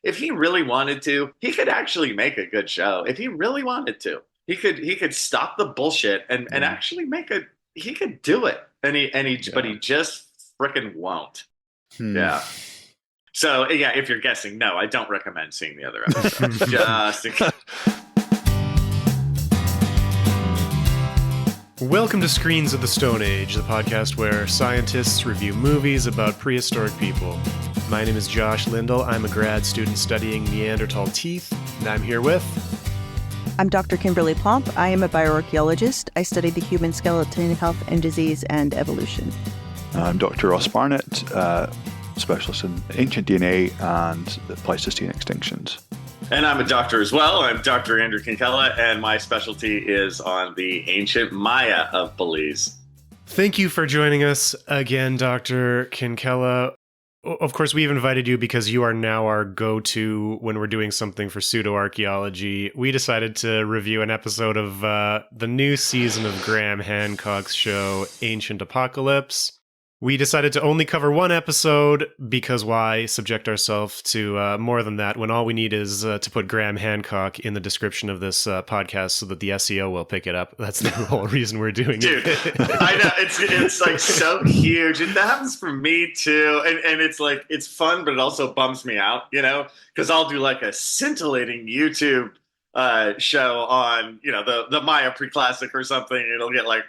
if he really wanted to, he could actually make a good show. If he really wanted to, he could stop the bullshit and Mm. actually make a he could do it. But Yeah. he just freaking won't. Hmm. Yeah. So yeah, if you're guessing, no, I don't recommend seeing the other episodes. Just in case. Welcome to Screens of the Stone Age, the podcast where scientists review movies about prehistoric people. My name is Josh Lindell. I'm a grad student studying Neanderthal teeth, and I'm here with... I'm Dr. Kimberly Pomp. I am a bioarchaeologist. I study the human skeleton, health and disease, and evolution. I'm Dr. Ross Barnett, specialist in ancient DNA and Pleistocene extinctions. And I'm a doctor as well. I'm Dr. Andrew Kinkella, and my specialty is on the ancient Maya of Belize. Thank you for joining us again, Dr. Kinkella. Of course, we've invited you because you are now our go-to when we're doing something for pseudo-archaeology. We decided to review an episode of the new season of Graham Hancock's show, Ancient Apocalypse. We decided to only cover one episode because why subject ourselves to more than that when all we need is to put Graham Hancock in the description of this podcast so that the SEO will pick it up. That's the whole reason we're doing Dude, it. I know it's like so huge. It happens for me too, and it's like it's fun, but it also bums me out, because I'll do like a scintillating YouTube show on the Maya Pre-Classic or something. It'll get like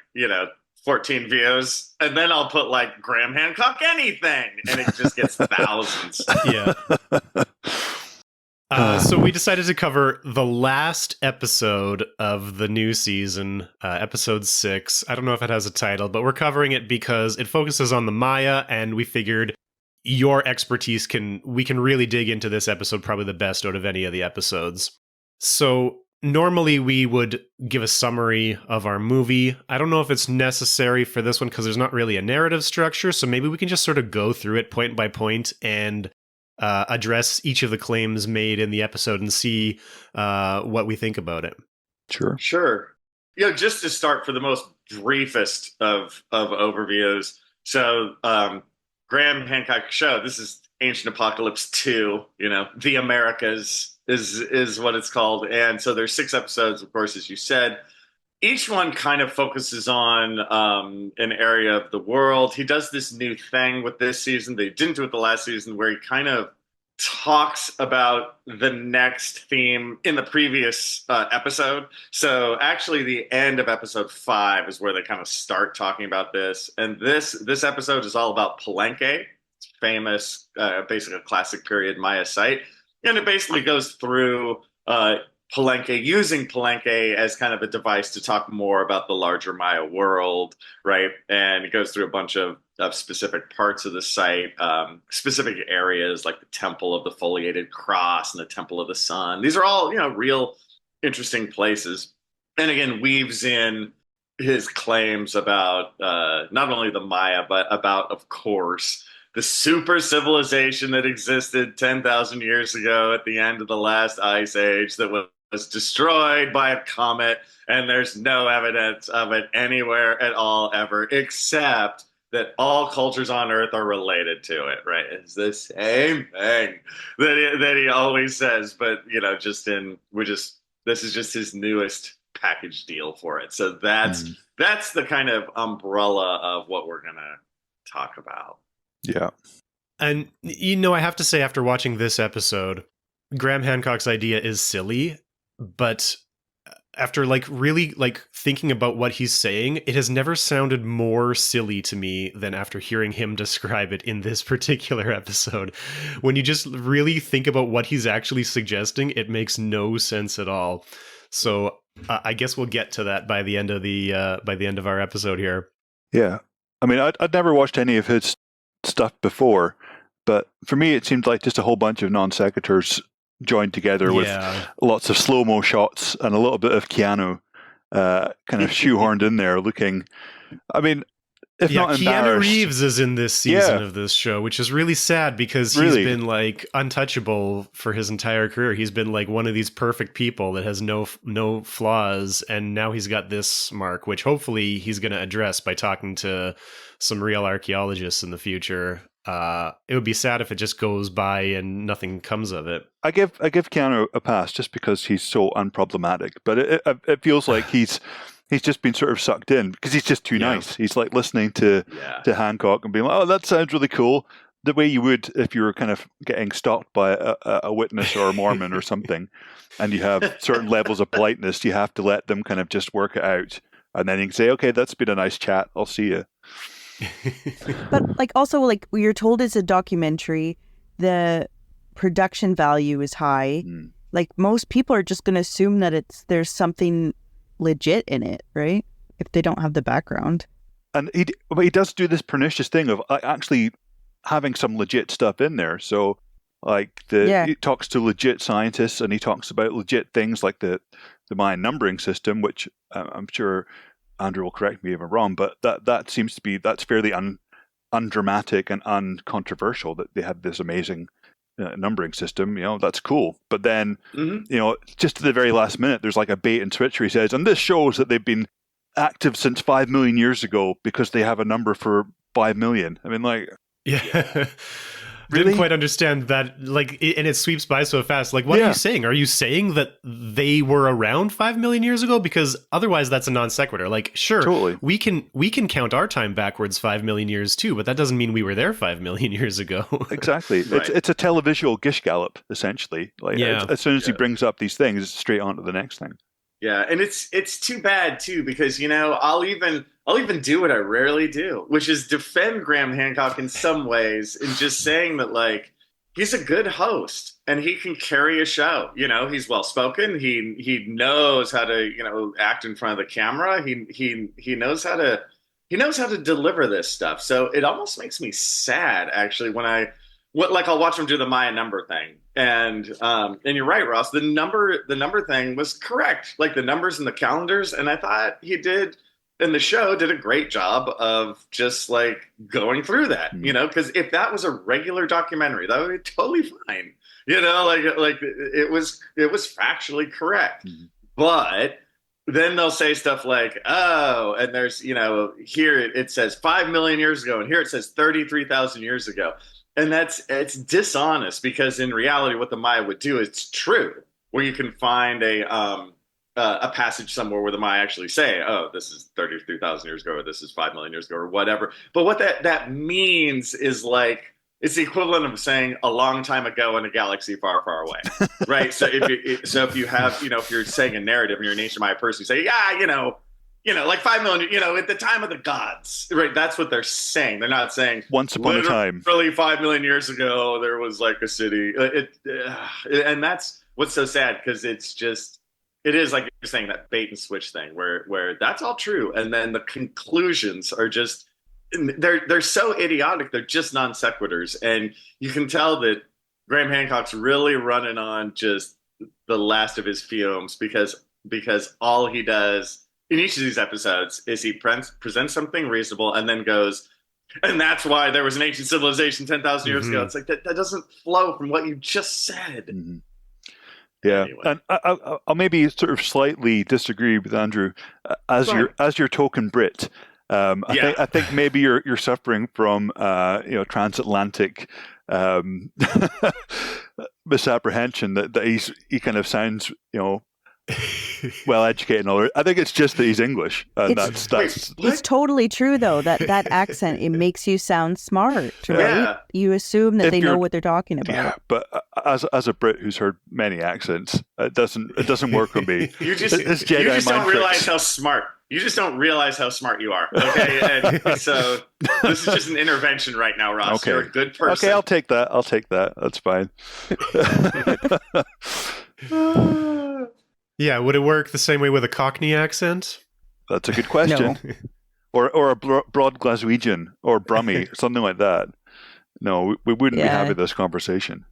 14 views, and then I'll put like Graham Hancock anything, and it just gets thousands. Yeah. So we decided to cover the last episode of the new season, episode 6. I don't know if it has a title, but we're covering it because it focuses on the Maya, and we figured your expertise we can really dig into this episode probably the best out of any of the episodes. So normally we would give a summary of our movie. I don't know if it's necessary for this one because there's not really a narrative structure, so maybe we can just sort of go through it point by point and address each of the claims made in the episode and see what we think about it. Sure. Just to start for the most briefest of overviews. So Graham Hancock show, this is Ancient Apocalypse 2, the Americas is what it's called. And so there's 6 episodes, of course, as you said. Each one kind of focuses on an area of the world. He does this new thing with this season that he didn't do with the last season, where he kind of talks about the next theme in the previous episode. So actually the end of episode 5 is where they kind of start talking about this. And this episode is all about Palenque, famous, basically a classic period Maya site. And it basically goes through Palenque, using Palenque as kind of a device to talk more about the larger Maya world, right? And it goes through a bunch of specific parts of the site, specific areas like the Temple of the Foliated Cross and the Temple of the Sun. These are all, real interesting places. And again, weaves in his claims about not only the Maya, but about, of course, the super civilization that existed 10,000 years ago at the end of the last ice age that was destroyed by a comet, and there's no evidence of it anywhere at all ever, except that all cultures on Earth are related to it, right? It's the same thing that he always says, but this is just his newest package deal for it. So that's the kind of umbrella of what we're gonna talk about. Yeah. And, I have to say, after watching this episode, Graham Hancock's idea is silly, but after really thinking about what he's saying, it has never sounded more silly to me than after hearing him describe it in this particular episode. When you just really think about what he's actually suggesting, it makes no sense at all. So I guess we'll get to that by the end of our episode here. Yeah. I mean, I'd never watched any of his stuff before, but for me it seemed like just a whole bunch of non sequiturs joined together with lots of slow-mo shots and a little bit of Keanu kind of shoehorned in there looking, I mean, if not Keanu embarrassed. Reeves is in this season of this show, which is really sad because he's been like untouchable for his entire career. He's been like one of these perfect people that has no flaws, and now he's got this mark, which hopefully he's going to address by talking to some real archaeologists in the future. it would be sad if it just goes by and nothing comes of it. I give Keanu a pass just because he's so unproblematic, but it feels like he's just been sort of sucked in because he's just too nice. He's like listening to Hancock and being like, "Oh, that sounds really cool," the way you would if you were kind of getting stalked by a witness or a Mormon or something, and you have certain levels of politeness. You have to let them kind of just work it out, and then you can say, "Okay, that's been a nice chat. I'll see you." But like also like you're told it's a documentary, the production value is high. Like most people are just going to assume that there's something legit in it, right? If they don't have the background. And he does do this pernicious thing of actually having some legit stuff in there. So like he talks to legit scientists and he talks about legit things like the Mayan numbering system, which I'm sure Andrew will correct me if I'm wrong, but that seems to be, that's fairly undramatic and uncontroversial that they had this amazing numbering system. That's cool. But then, just to the very last minute, there's like a bait and switch where he says, and this shows that they've been active since 5 million years ago because they have a number for 5 million. I mean, like... Yeah. Really? Didn't quite understand that, like, and it sweeps by so fast. Like, what are you saying? Are you saying that they were around 5 million years ago? Because otherwise, that's a non sequitur. Like, sure, totally. we can count our time backwards 5 million years too, but that doesn't mean we were there 5 million years ago. Exactly. Right. It's a televisual gish gallop, essentially. Like, as soon as he brings up these things, it's straight on to the next thing. Yeah, and it's too bad too because I'll even do what I rarely do, which is defend Graham Hancock in some ways and just saying that like he's a good host and he can carry a show. He's well spoken. He knows how to act in front of the camera. He knows how to deliver this stuff. So it almost makes me sad actually when I'll watch him do the Maya number thing. And you're right, Ross. The number thing was correct. Like the numbers and the calendars, and I thought he did, and the show did a great job of just like going through that. Because if that was a regular documentary, that would be totally fine. Like it was factually correct. But then they'll say stuff like, "Oh, and there's here it says 5 million years ago, and here it says 33,000 years ago." And it's dishonest because in reality, what the Maya would do is true, where you can find a passage somewhere where the Maya actually say, "Oh, this is 33,000 years ago, or this is 5 million years ago, or whatever." But what that means is like it's the equivalent of saying a long time ago in a galaxy far, far away, right? So if you have if you're saying a narrative and you're an ancient Maya person, you say, like 5 million, at the time of the gods, right? That's what they're saying. They're not saying once upon a time. Really, 5 million years ago, there was like a city. And that's what's so sad because it is like you're saying that bait and switch thing where that's all true, and then the conclusions are just they're so idiotic. They're just non sequiturs, and you can tell that Graham Hancock's really running on just the last of his fumes because all he does in each of these episodes is he presents something reasonable and then goes, and that's why there was an ancient civilization 10,000 years ago. It's like that doesn't flow from what you just said. Yeah, anyway. And I'll maybe sort of slightly disagree with Andrew as your token Brit. I think maybe you're suffering from transatlantic misapprehension that he kind of sounds well educated and all that. I think it's just that he's English. And it's totally true though that accent, it makes you sound smart, right? Yeah. You assume that they know what they're talking about. Yeah, but as a Brit who's heard many accents, it doesn't work on me. You just don't realize how smart. You just don't realize how smart you are. Okay, and so this is just an intervention right now, Ross. Okay. You're a good person. Okay, I'll take that. That's fine. Yeah, would it work the same way with a Cockney accent? That's a good question. No. Or a broad Glaswegian or Brummie, something like that. No, we wouldn't be having this conversation.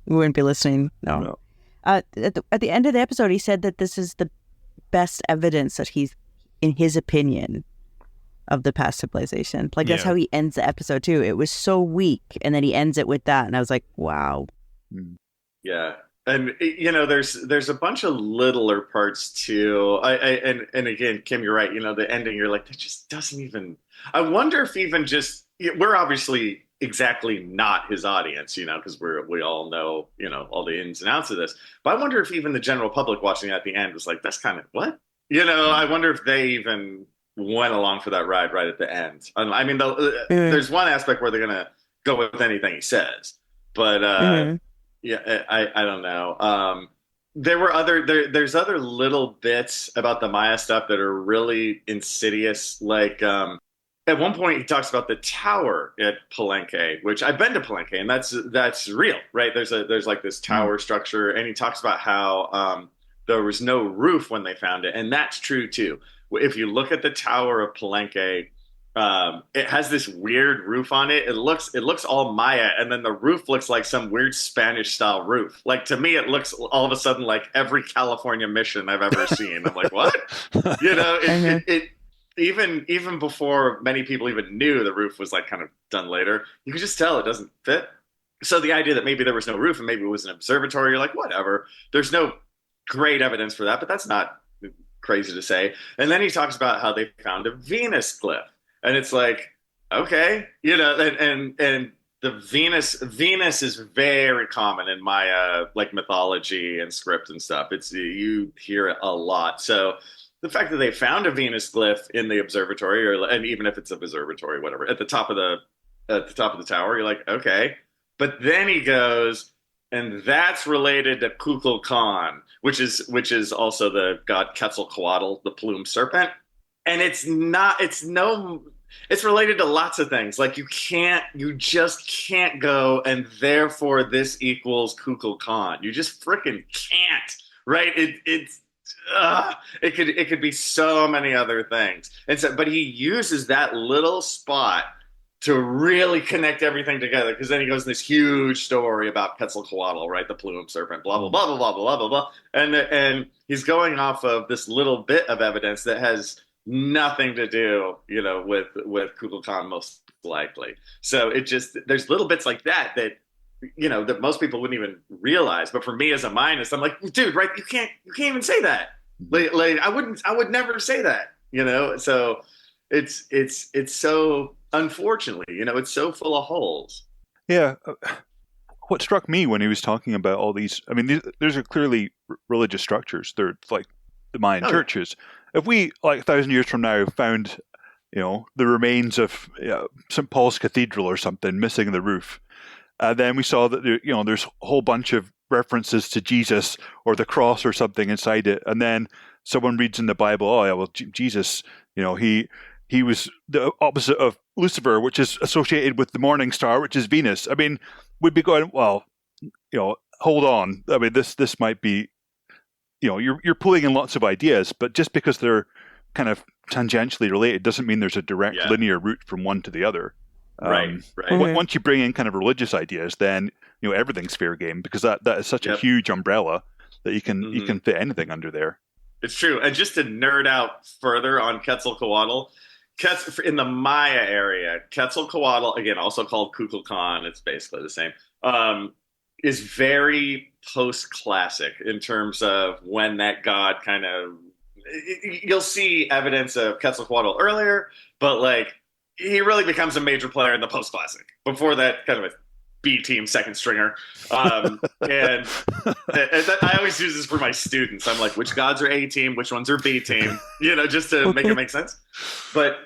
We wouldn't be listening. No. At the end of the episode, he said that this is the best evidence that he's, in his opinion, of the past civilization. Like that's how he ends the episode too. It was so weak, and then he ends it with that, and I was like, wow. Yeah. And there's a bunch of littler parts too. And again, Kim, you're right. The ending, you're like, that just doesn't even. I wonder if even just we're obviously exactly not his audience, because we all know, all the ins and outs of this. But I wonder if even the general public watching at the end was like, that's kind of what? I wonder if they even went along for that ride right at the end. I mean, there's one aspect where they're gonna go with anything he says, but yeah, I don't know. There's other little bits about the Maya stuff that are really insidious. Like at one point he talks about the tower at Palenque, which I've been to Palenque, and that's real, right? There's like this tower structure, and he talks about how there was no roof when they found it, and that's true too. If you look at the tower of Palenque, it has this weird roof on it. It looks all Maya, and then the roof looks like some weird Spanish style roof. Like, to me, it looks all of a sudden like every California mission I've ever seen. I'm like, what? It even before many people even knew the roof was like kind of done later, you could just tell it doesn't fit. So the idea that maybe there was no roof and maybe it was an observatory, you're like, whatever. There's no great evidence for that, but that's not crazy to say. And then he talks about how they found a Venus glyph. And it's like, okay, and the Venus is very common in Maya, like mythology and script and stuff. You hear it a lot. So the fact that they found a Venus glyph in the observatory, and even if it's an observatory, whatever, at the top of the tower, you're like, okay. But then he goes, and that's related to Kukulkan, which is also the god Quetzalcoatl, the plumed serpent. And it's related to lots of things. Like you just can't go, and therefore this equals Kukulkan. You just freaking can't, right? It could be so many other things. And so, but he uses that little spot to really connect everything together, because then he goes in this huge story about Quetzalcoatl, right? The plumed serpent, blah, blah, blah, blah, blah, blah, blah, blah. And he's going off of this little bit of evidence that has nothing to do, with Kukulkan most likely. So there's little bits like that that most people wouldn't even realize. But for me as a Mionist, I'm like, dude, right? You can't even say that. Like I would never say that, So it's so, unfortunately, it's so full of holes. Yeah. What struck me when he was talking about all these, I mean, these are clearly religious structures. They're like the Mayan churches. If we, like 1,000 years from now, found, the remains of St. Paul's Cathedral or something missing the roof, then we saw that there's a whole bunch of references to Jesus or the cross or something inside it, and then someone reads in the Bible, oh yeah, well Jesus, he was the opposite of Lucifer, which is associated with the morning star, which is Venus. I mean, we'd be going, well, hold on. I mean, this might be, you're pulling in lots of ideas, but just because they're kind of tangentially related doesn't mean there's a direct linear route from one to the other. Right. Once you bring in kind of religious ideas, then everything's fair game, because that is such a huge umbrella that you can fit anything under there. It's true. And just to nerd out further on Quetzalcoatl, in the Maya area, Quetzalcoatl, again, also called Kukulkan, it's basically the same, is very post-classic in terms of when that god kind of... You'll see evidence of Quetzalcoatl earlier, but like he really becomes a major player in the post-classic. Before that, kind of a B-team second stringer. And I always use this for my students. I'm like, which gods are A-team, which ones are B-team, just to make it make sense. But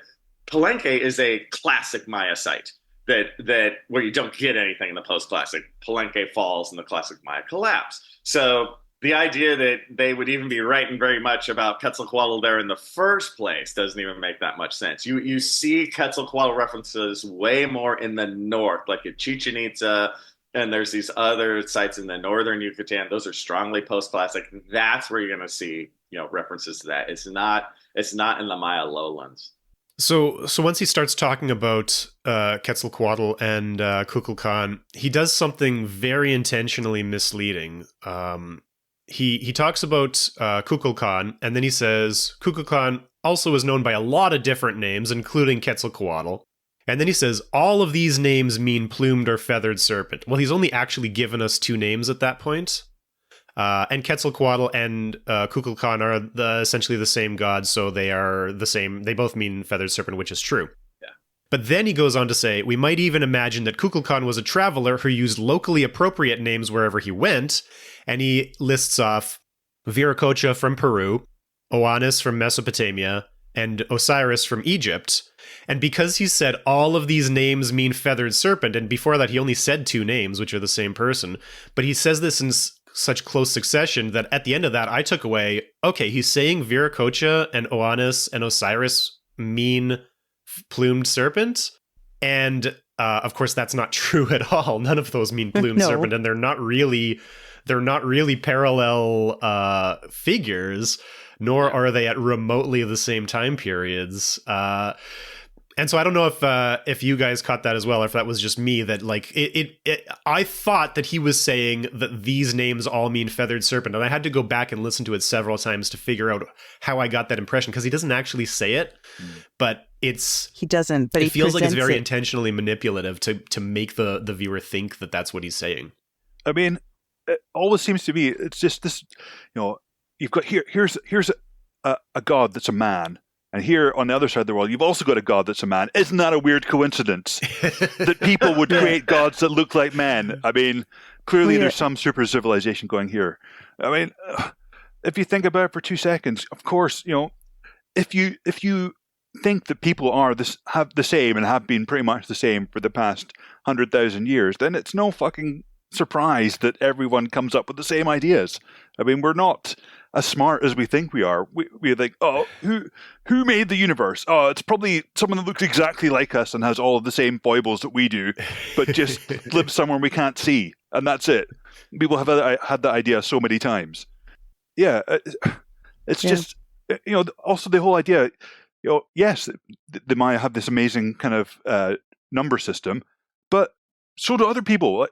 Palenque is a classic Maya site that where you don't get anything in the post-classic. Palenque falls and the classic Maya collapse. So the idea that they would even be writing very much about Quetzalcoatl there in the first place doesn't even make that much sense. You see Quetzalcoatl references way more in the north, like at Chichen Itza, and there's these other sites in the northern Yucatan. Those are strongly post-classic. That's where you're going to see references to that. It's not in the Maya lowlands. So once he starts talking about Quetzalcoatl and Kukulkan, he does something very intentionally misleading. He talks about Kukulkan, and then he says Kukulkan also is known by a lot of different names, including Quetzalcoatl. And then he says all of these names mean plumed or feathered serpent. Well, he's only actually given us two names at that point. And Quetzalcoatl and Kukulkan are essentially the same god, so they are the same. They both mean feathered serpent, which is true. Yeah. But then he goes on to say, we might even imagine that Kukulkan was a traveler who used locally appropriate names wherever he went. And he lists off Viracocha from Peru, Oannes from Mesopotamia, and Osiris from Egypt. And because he said all of these names mean feathered serpent, and before that he only said 2 names, which are the same person, but he says this in such close succession that at the end of that I took away, okay, he's saying Viracocha and Oannes and Osiris mean plumed serpent, and of course that's not true at all. None of those mean plumed serpent, and they're not really parallel figures, nor are they at remotely the same time periods. And so I don't know if you guys caught that as well, or if that was just me, that like I thought that he was saying that these names all mean feathered serpent, and I had to go back and listen to it several times to figure out how I got that impression, because he doesn't actually say it, but he doesn't. But it feels like it's very intentionally manipulative to make the viewer think that that's what he's saying. I mean, it always seems to be it's just this, you've got here's a god that's a man. And here on the other side of the world, you've also got a god that's a man. Isn't that a weird coincidence that people would create gods that look like men? I mean, clearly there's some super civilization going here. I mean, if you think about it for 2 seconds, of course, if you think that people have the same and have been pretty much the same for the past 100,000 years, then it's no fucking surprise that everyone comes up with the same ideas. I mean, we're not as smart as we think we are. We're like, oh, who made the universe? Oh, it's probably someone that looks exactly like us and has all of the same foibles that we do, but just lives somewhere we can't see, and that's it. People have had that idea so many times. Yeah, it's just, also the whole idea, yes, the Maya have this amazing kind of number system, but so do other people.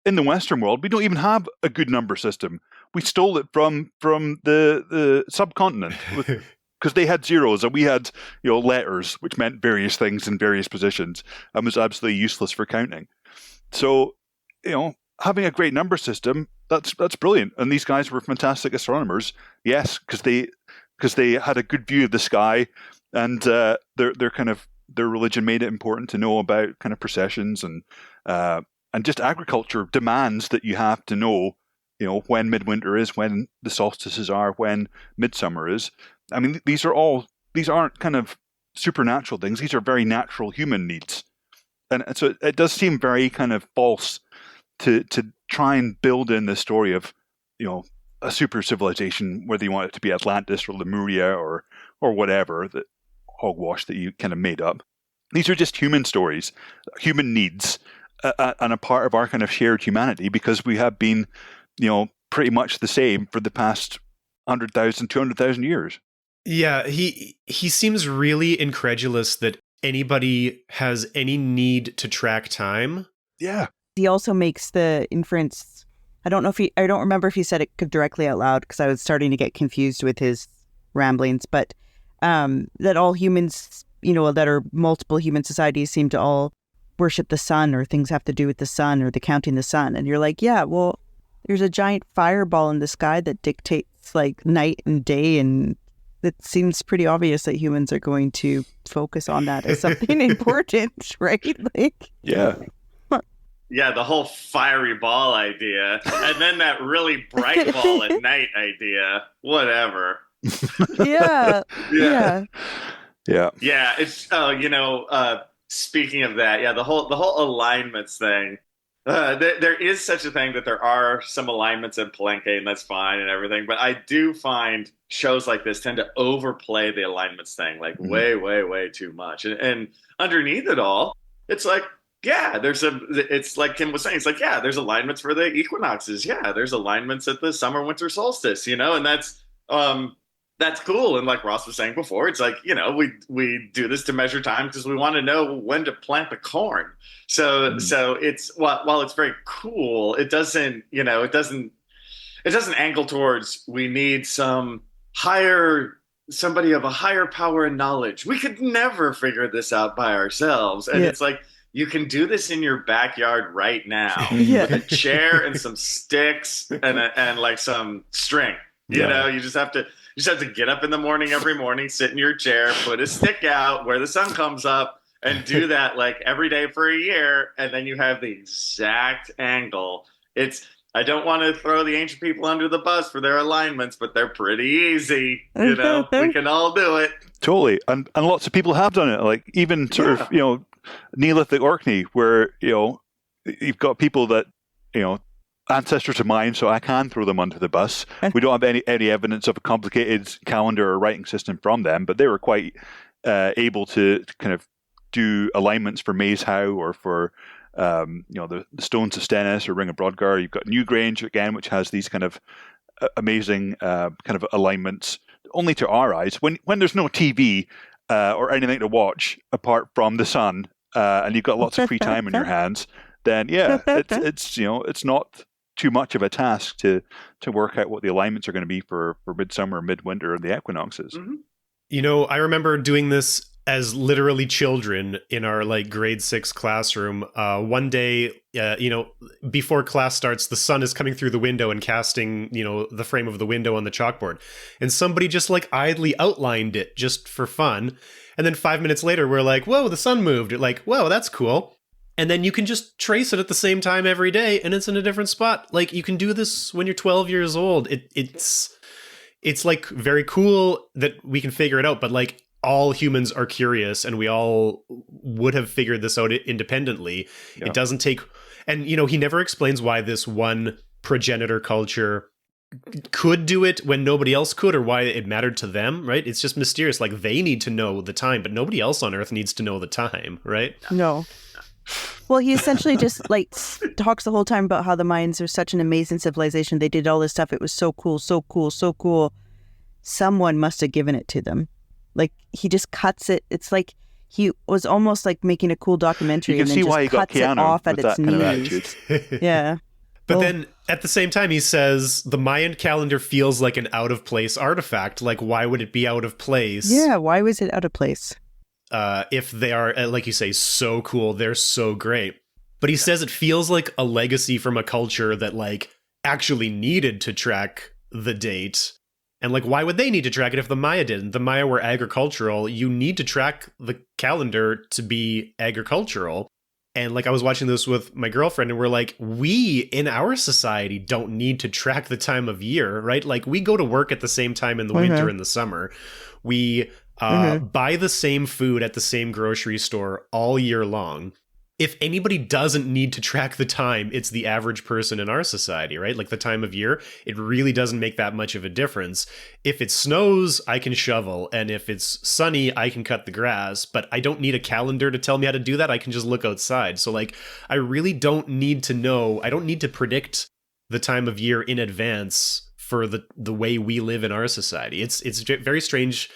In the Western world, we don't even have a good number system. We stole it from the subcontinent because they had zeros and we had letters, which meant various things in various positions and was absolutely useless for counting. So having a great number system, that's brilliant. And these guys were fantastic astronomers, yes, because they had a good view of the sky, and their religion made it important to know about kind of processions and just agriculture demands that you have to know, when midwinter is, when the solstices are, when midsummer is. I mean, these aren't kind of supernatural things. These are very natural human needs. And so it does seem very kind of false to try and build in this story of, a super civilization, whether you want it to be Atlantis or Lemuria or whatever, that hogwash that you kind of made up. These are just human stories, human needs, and a part of our kind of shared humanity, because we have been, pretty much the same for the past 100,000, 200,000 years. Yeah, he seems really incredulous that anybody has any need to track time. Yeah. He also makes the inference, I don't remember if he said it directly out loud, because I was starting to get confused with his ramblings, but that all humans, that are multiple human societies seem to all worship the sun, or things have to do with the sun, or the counting the sun. And you're like, yeah, well, there's a giant fireball in the sky that dictates like night and day, and it seems pretty obvious that humans are going to focus on that as something important, right? Like, yeah. Yeah, the whole fiery ball idea, and then that really bright ball at night idea. Whatever. Yeah. Yeah. It's speaking of that, the whole alignments thing. There is such a thing that there are some alignments in Palenque, and that's fine and everything. But I do find shows like this tend to overplay the alignments thing, like way, way, way too much. And underneath it all, it's like, yeah, it's like Kim was saying, it's like, yeah, there's alignments for the equinoxes. Yeah, there's alignments at the summer winter solstice, and that's cool. And like Ross was saying before, it's like, we do this to measure time because we want to know when to plant the corn. So it's while it's very cool, it doesn't angle towards we need somebody of a higher power and knowledge. We could never figure this out by ourselves. And it's like, you can do this in your backyard right now with a chair and some sticks and like some string. You just have to get up in the morning every morning, sit in your chair, put a stick out where the sun comes up, and do that like every day for a year, and then you have the exact angle. I don't want to throw the ancient people under the bus for their alignments, but they're pretty easy. We can all do it. Totally. And lots of people have done it. Like even sort of, Neolithic Orkney, where, you've got people that, ancestors of mine, so I can throw them under the bus. We don't have any evidence of a complicated calendar or writing system from them, but they were quite able to kind of do alignments for Maze How or for the Stones of Stennis or Ring of Brodgar. You've got Newgrange again, which has these kind of amazing kind of alignments, only to our eyes. When there's no TV or anything to watch apart from the sun, and you've got lots of free time in your hands, then it's not too much of a task to work out what the alignments are going to be for midsummer, midwinter, and the equinoxes. Mm-hmm. I remember doing this as literally children in our grade 6 classroom. One day, before class starts, the sun is coming through the window and casting, the frame of the window on the chalkboard. And somebody just idly outlined it just for fun. And then 5 minutes later, we're like, whoa, the sun moved. Whoa, that's cool. And then you can just trace it at the same time every day, and it's in a different spot. You can do this when you're 12 years old. It's very cool that we can figure it out, but all humans are curious, and we all would have figured this out independently. Yeah. It doesn't take, and he never explains why this one progenitor culture could do it when nobody else could, or why it mattered to them, right? It's just mysterious. They need to know the time, but nobody else on Earth needs to know the time, right? No. Well, he essentially just talks the whole time about how the Mayans are such an amazing civilization. They did all this stuff. It was so cool, so cool, so cool. Someone must have given it to them. He just cuts it. It's he was almost making a cool documentary, and then just cuts it off at its knees. Yeah. But then at the same time, he says the Mayan calendar feels like an out of place artifact. Why would it be out of place? Yeah. Why was it out of place? If they are, like you say, so cool, they're so great. But he says it feels like a legacy from a culture that actually needed to track the date. And why would they need to track it if the Maya didn't? The Maya were agricultural. You need to track the calendar to be agricultural. And I was watching this with my girlfriend, and we're we in our society don't need to track the time of year, right? We go to work at the same time in the winter and the summer. We buy the same food at the same grocery store all year long. If anybody doesn't need to track the time, it's the average person in our society, right? The time of year, it really doesn't make that much of a difference. If it snows, I can shovel. And if it's sunny, I can cut the grass. But I don't need a calendar to tell me how to do that. I can just look outside. So I really don't need to know. I don't need to predict the time of year in advance for the way we live in our society. It's very strange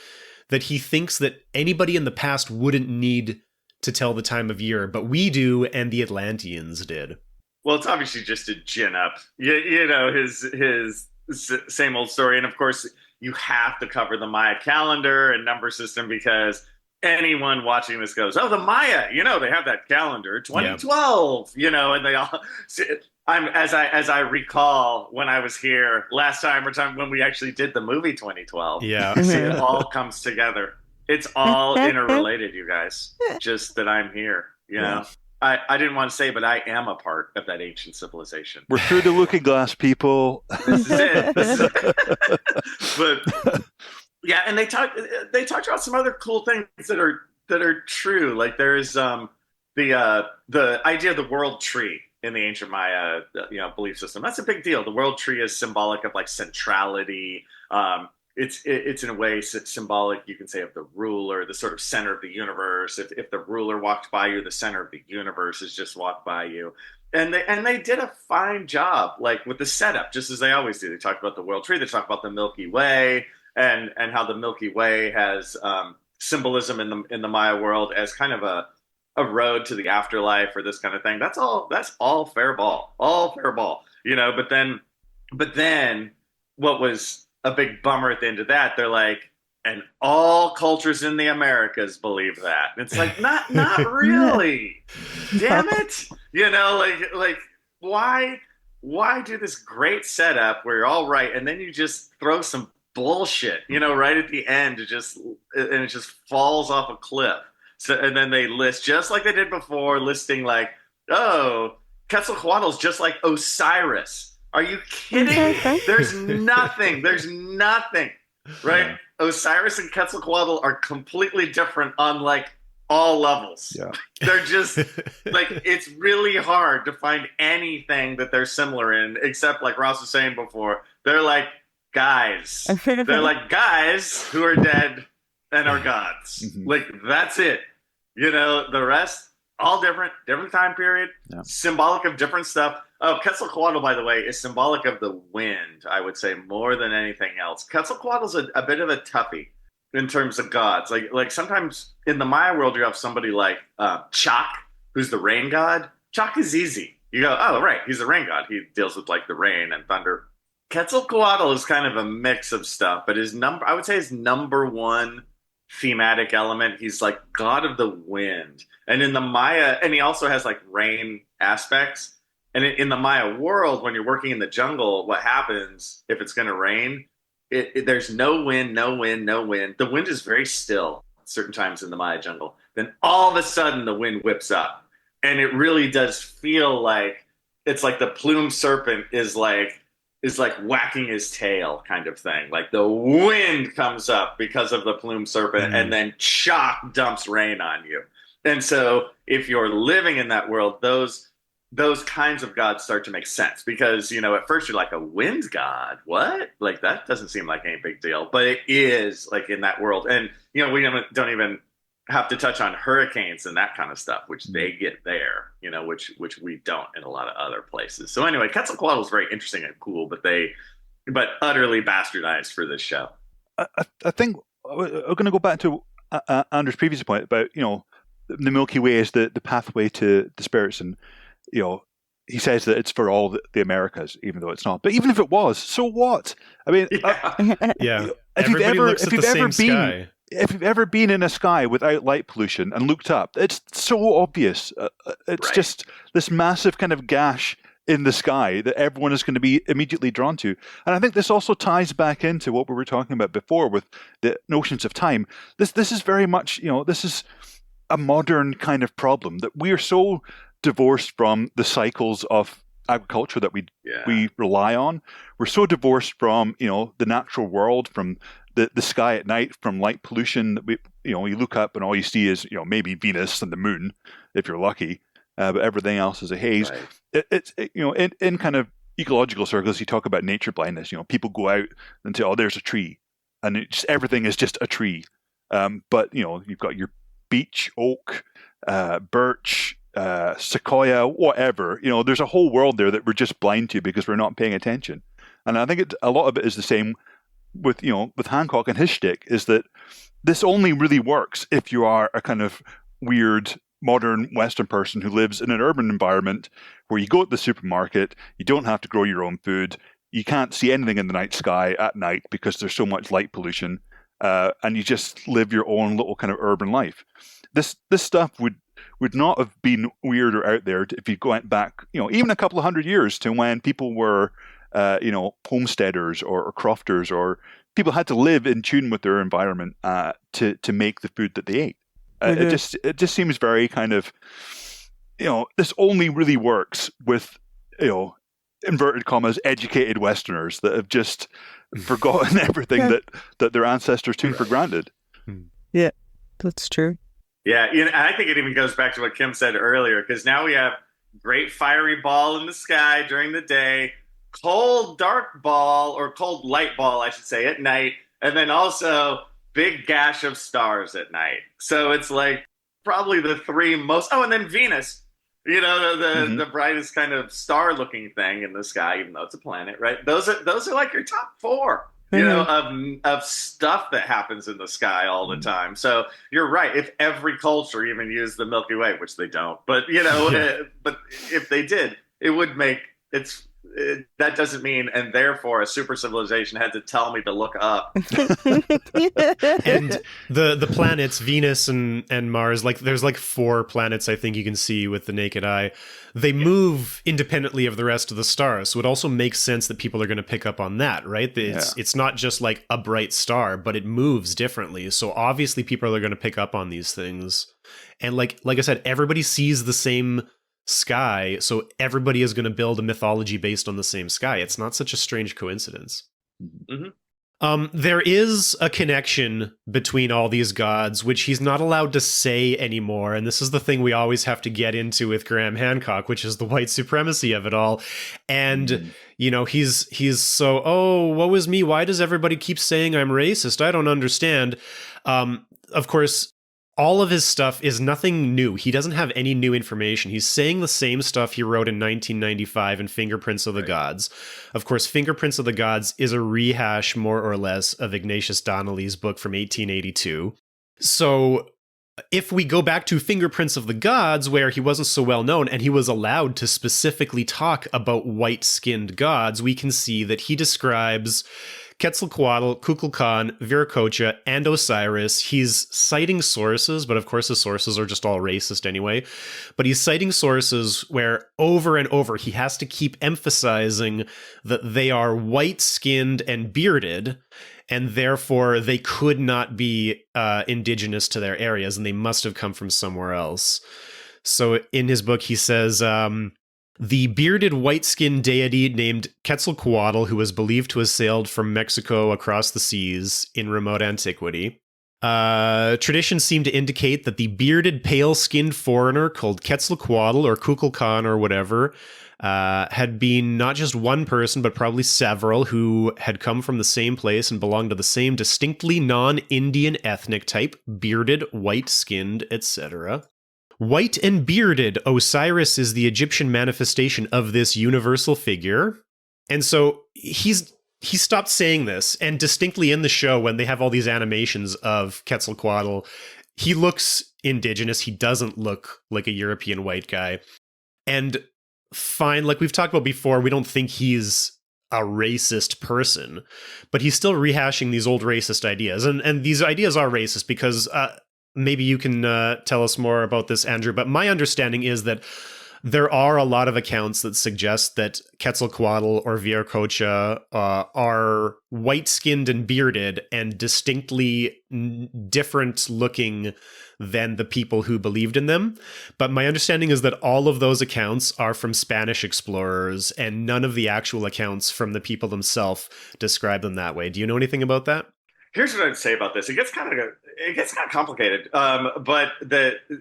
that he thinks that anybody in the past wouldn't need to tell the time of year, but we do, and the Atlanteans did. Well, it's obviously just a gin up. His same old story. And of course, you have to cover the Maya calendar and number system, because anyone watching this goes, oh, the Maya, they have that calendar, 2012, and they all... As I recall when I was here last time when we actually did the movie 2012. Yeah. It all comes together. It's all interrelated, you guys. Just that I'm here, know. I didn't want to say, but I am a part of that ancient civilization. We're through the looking glass, people. This is it. But yeah, and they talked about some other cool things that are true. There's the idea of the world tree in the ancient Maya belief system. That's a big deal. The world tree is symbolic of centrality. It's in a way symbolic, you can say, of the ruler, the sort of center of the universe. If the ruler walked by you, the center of the universe has just walked by you. And they did a fine job, with the setup, just as they always do. They talked about the world tree. They talked about the Milky Way and how the Milky Way has symbolism in the Maya world as kind of a road to the afterlife or this kind of thing. That's all fair ball, But then what was a big bummer at the end of that, they're and all cultures in the Americas believe that. It's not really. Damn it. Why do this great setup where you're all right, and then you just throw some bullshit, right at the end, and it just falls off a cliff. So, and then they list, just like they did before, listing like, oh, Quetzalcoatl's just like Osiris. Are you kidding? There's nothing. There's nothing. Right? Yeah. Osiris and Quetzalcoatl are completely different on like all levels. Yeah. They're just like, it's really hard to find anything that they're similar in, except like Ross was saying before, they're like guys. They're like guys who are dead and are gods. Mm-hmm. Like, that's it. You know, the rest, all different time period, symbolic of different stuff. Oh, Quetzalcoatl, by the way, is symbolic of the wind, I would say, more than anything else. Quetzalcoatl's a bit of a toughie in terms of gods. Like sometimes in the Maya world, you have somebody like Chak, who's the rain god. Chak is easy. You go, oh, right, he's the rain god. He deals with like the rain and thunder. Quetzalcoatl is kind of a mix of stuff, but I would say his number one thematic element, he's like god of the wind. And in the Maya, and he also has like rain aspects. And in the Maya world, when you're working in the jungle, what happens if it's going to rain? There's no wind, no wind, no wind. The wind is very still at certain times in the Maya jungle. Then all of a sudden the wind whips up. And it really does feel like it's like the plumed serpent is like whacking his tail kind of thing. Like the wind comes up because of the plumed serpent, and then shock dumps rain on you. And so if you're living in that world, those kinds of gods start to make sense, because, you know, at first you're like, a wind god? What? Like, that doesn't seem like any big deal, but it is, like, in that world. And, you know, we don't even have to touch on hurricanes and that kind of stuff, which they get there, you know, which we don't in a lot of other places. So anyway, Quetzalcoatl is very interesting and cool, but utterly bastardized for this show. I think I'm going to go back to Andrew's previous point about, you know, the Milky Way is the pathway to the spirits, and, you know, he says that it's for all the Americas, even though it's not. But even if it was, so what? I mean, if you've ever been in a sky without light pollution and looked up, it's so obvious. It's just this massive kind of gash in the sky that everyone is going to be immediately drawn to. And I think this also ties back into what we were talking about before with the notions of time. This is very much, you know, this is a modern kind of problem, that we are so divorced from the cycles of agriculture that we rely on. We're so divorced from, you know, the natural world, from the sky at night, from light pollution, that you look up and all you see is, you know, maybe Venus and the moon if you're lucky, but everything else is a haze. Right. It's you know, in kind of ecological circles, you talk about nature blindness. You know, people go out and say, oh, there's a tree, and everything is just a tree. But, you know, you've got your beech, oak, birch, sequoia, whatever. You know, there's a whole world there that we're just blind to because we're not paying attention. And I think a lot of it is the same with, you know, with Hancock and his shtick, is that this only really works if you are a kind of weird modern Western person who lives in an urban environment where you go to the supermarket, you don't have to grow your own food, you can't see anything in the night sky at night because there's so much light pollution, and you just live your own little kind of urban life. This stuff would not have been weird or out there if you went back, you know, even a couple of hundred years to when people were, you know, homesteaders or crofters, or people had to live in tune with their environment to make the food that they ate. It just seems very kind of, you know, this only really works with, you know, inverted commas, educated Westerners that have just forgotten everything that their ancestors took for granted. Yeah, that's true. Yeah, you know, I think it even goes back to what Kim said earlier, because now we have great fiery ball in the sky during the day, cold dark ball, or cold light ball, I should say, at night, and then also big gash of stars at night. So it's like probably the three most. Oh, and then Venus, you know, the brightest kind of star-looking thing in the sky, even though it's a planet, right? Those are like your top four. You know, of stuff that happens in the sky all the time. So you're right. If every culture even used the Milky Way, which they don't, but, you know, but if they did, it would make that doesn't mean, and therefore a super civilization had to tell me to look up. And the planets, Venus and Mars, like there's like 4 planets I think you can see with the naked eye. They move independently of the rest of the stars. So it also makes sense that people are going to pick up on that, right? It's not just like a bright star, but it moves differently. So obviously people are going to pick up on these things. And like I said, everybody sees the same sky, so everybody is going to build a mythology based on the same sky. It's not such a strange coincidence. Mm-hmm. There is a connection between all these gods, which he's not allowed to say anymore. And this is the thing we always have to get into with Graham Hancock, which is the white supremacy of it all. And, you know, he's so, oh, woe is me. Why does everybody keep saying I'm racist? I don't understand. Of course, all of his stuff is nothing new. He doesn't have any new information. He's saying the same stuff he wrote in 1995 in Fingerprints of the Gods. Of course, Fingerprints of the Gods is a rehash, more or less, of Ignatius Donnelly's book from 1882. So if we go back to Fingerprints of the Gods, where he wasn't so well known and he was allowed to specifically talk about white-skinned gods, we can see that he describes Quetzalcoatl, Kukulkan, Viracocha, and Osiris. He's citing sources, but of course the sources are just all racist anyway. But he's citing sources where over and over he has to keep emphasizing that they are white-skinned and bearded, and therefore they could not be indigenous to their areas, and they must have come from somewhere else. So in his book he says, the bearded white-skinned deity named Quetzalcoatl, who was believed to have sailed from Mexico across the seas in remote antiquity. Traditions seem to indicate that the bearded, pale-skinned foreigner called Quetzalcoatl or Kukulkan or whatever had been not just one person, but probably several who had come from the same place and belonged to the same distinctly non-Indian ethnic type, bearded, white-skinned, etc. White and bearded, Osiris is the Egyptian manifestation of this universal figure. And so he stopped saying this, and distinctly in the show, when they have all these animations of Quetzalcoatl, he looks indigenous. He doesn't look like a European white guy. And fine, like we've talked about before, we don't think he's a racist person, but he's still rehashing these old racist ideas. And these ideas are racist because maybe you can tell us more about this, Andrew, but my understanding is that there are a lot of accounts that suggest that Quetzalcoatl or Viracocha are white-skinned and bearded and distinctly different looking than the people who believed in them. But my understanding is that all of those accounts are from Spanish explorers, and none of the actual accounts from the people themselves describe them that way. Do you know anything about that? Here's what I'd say about this. It gets kind of complicated. But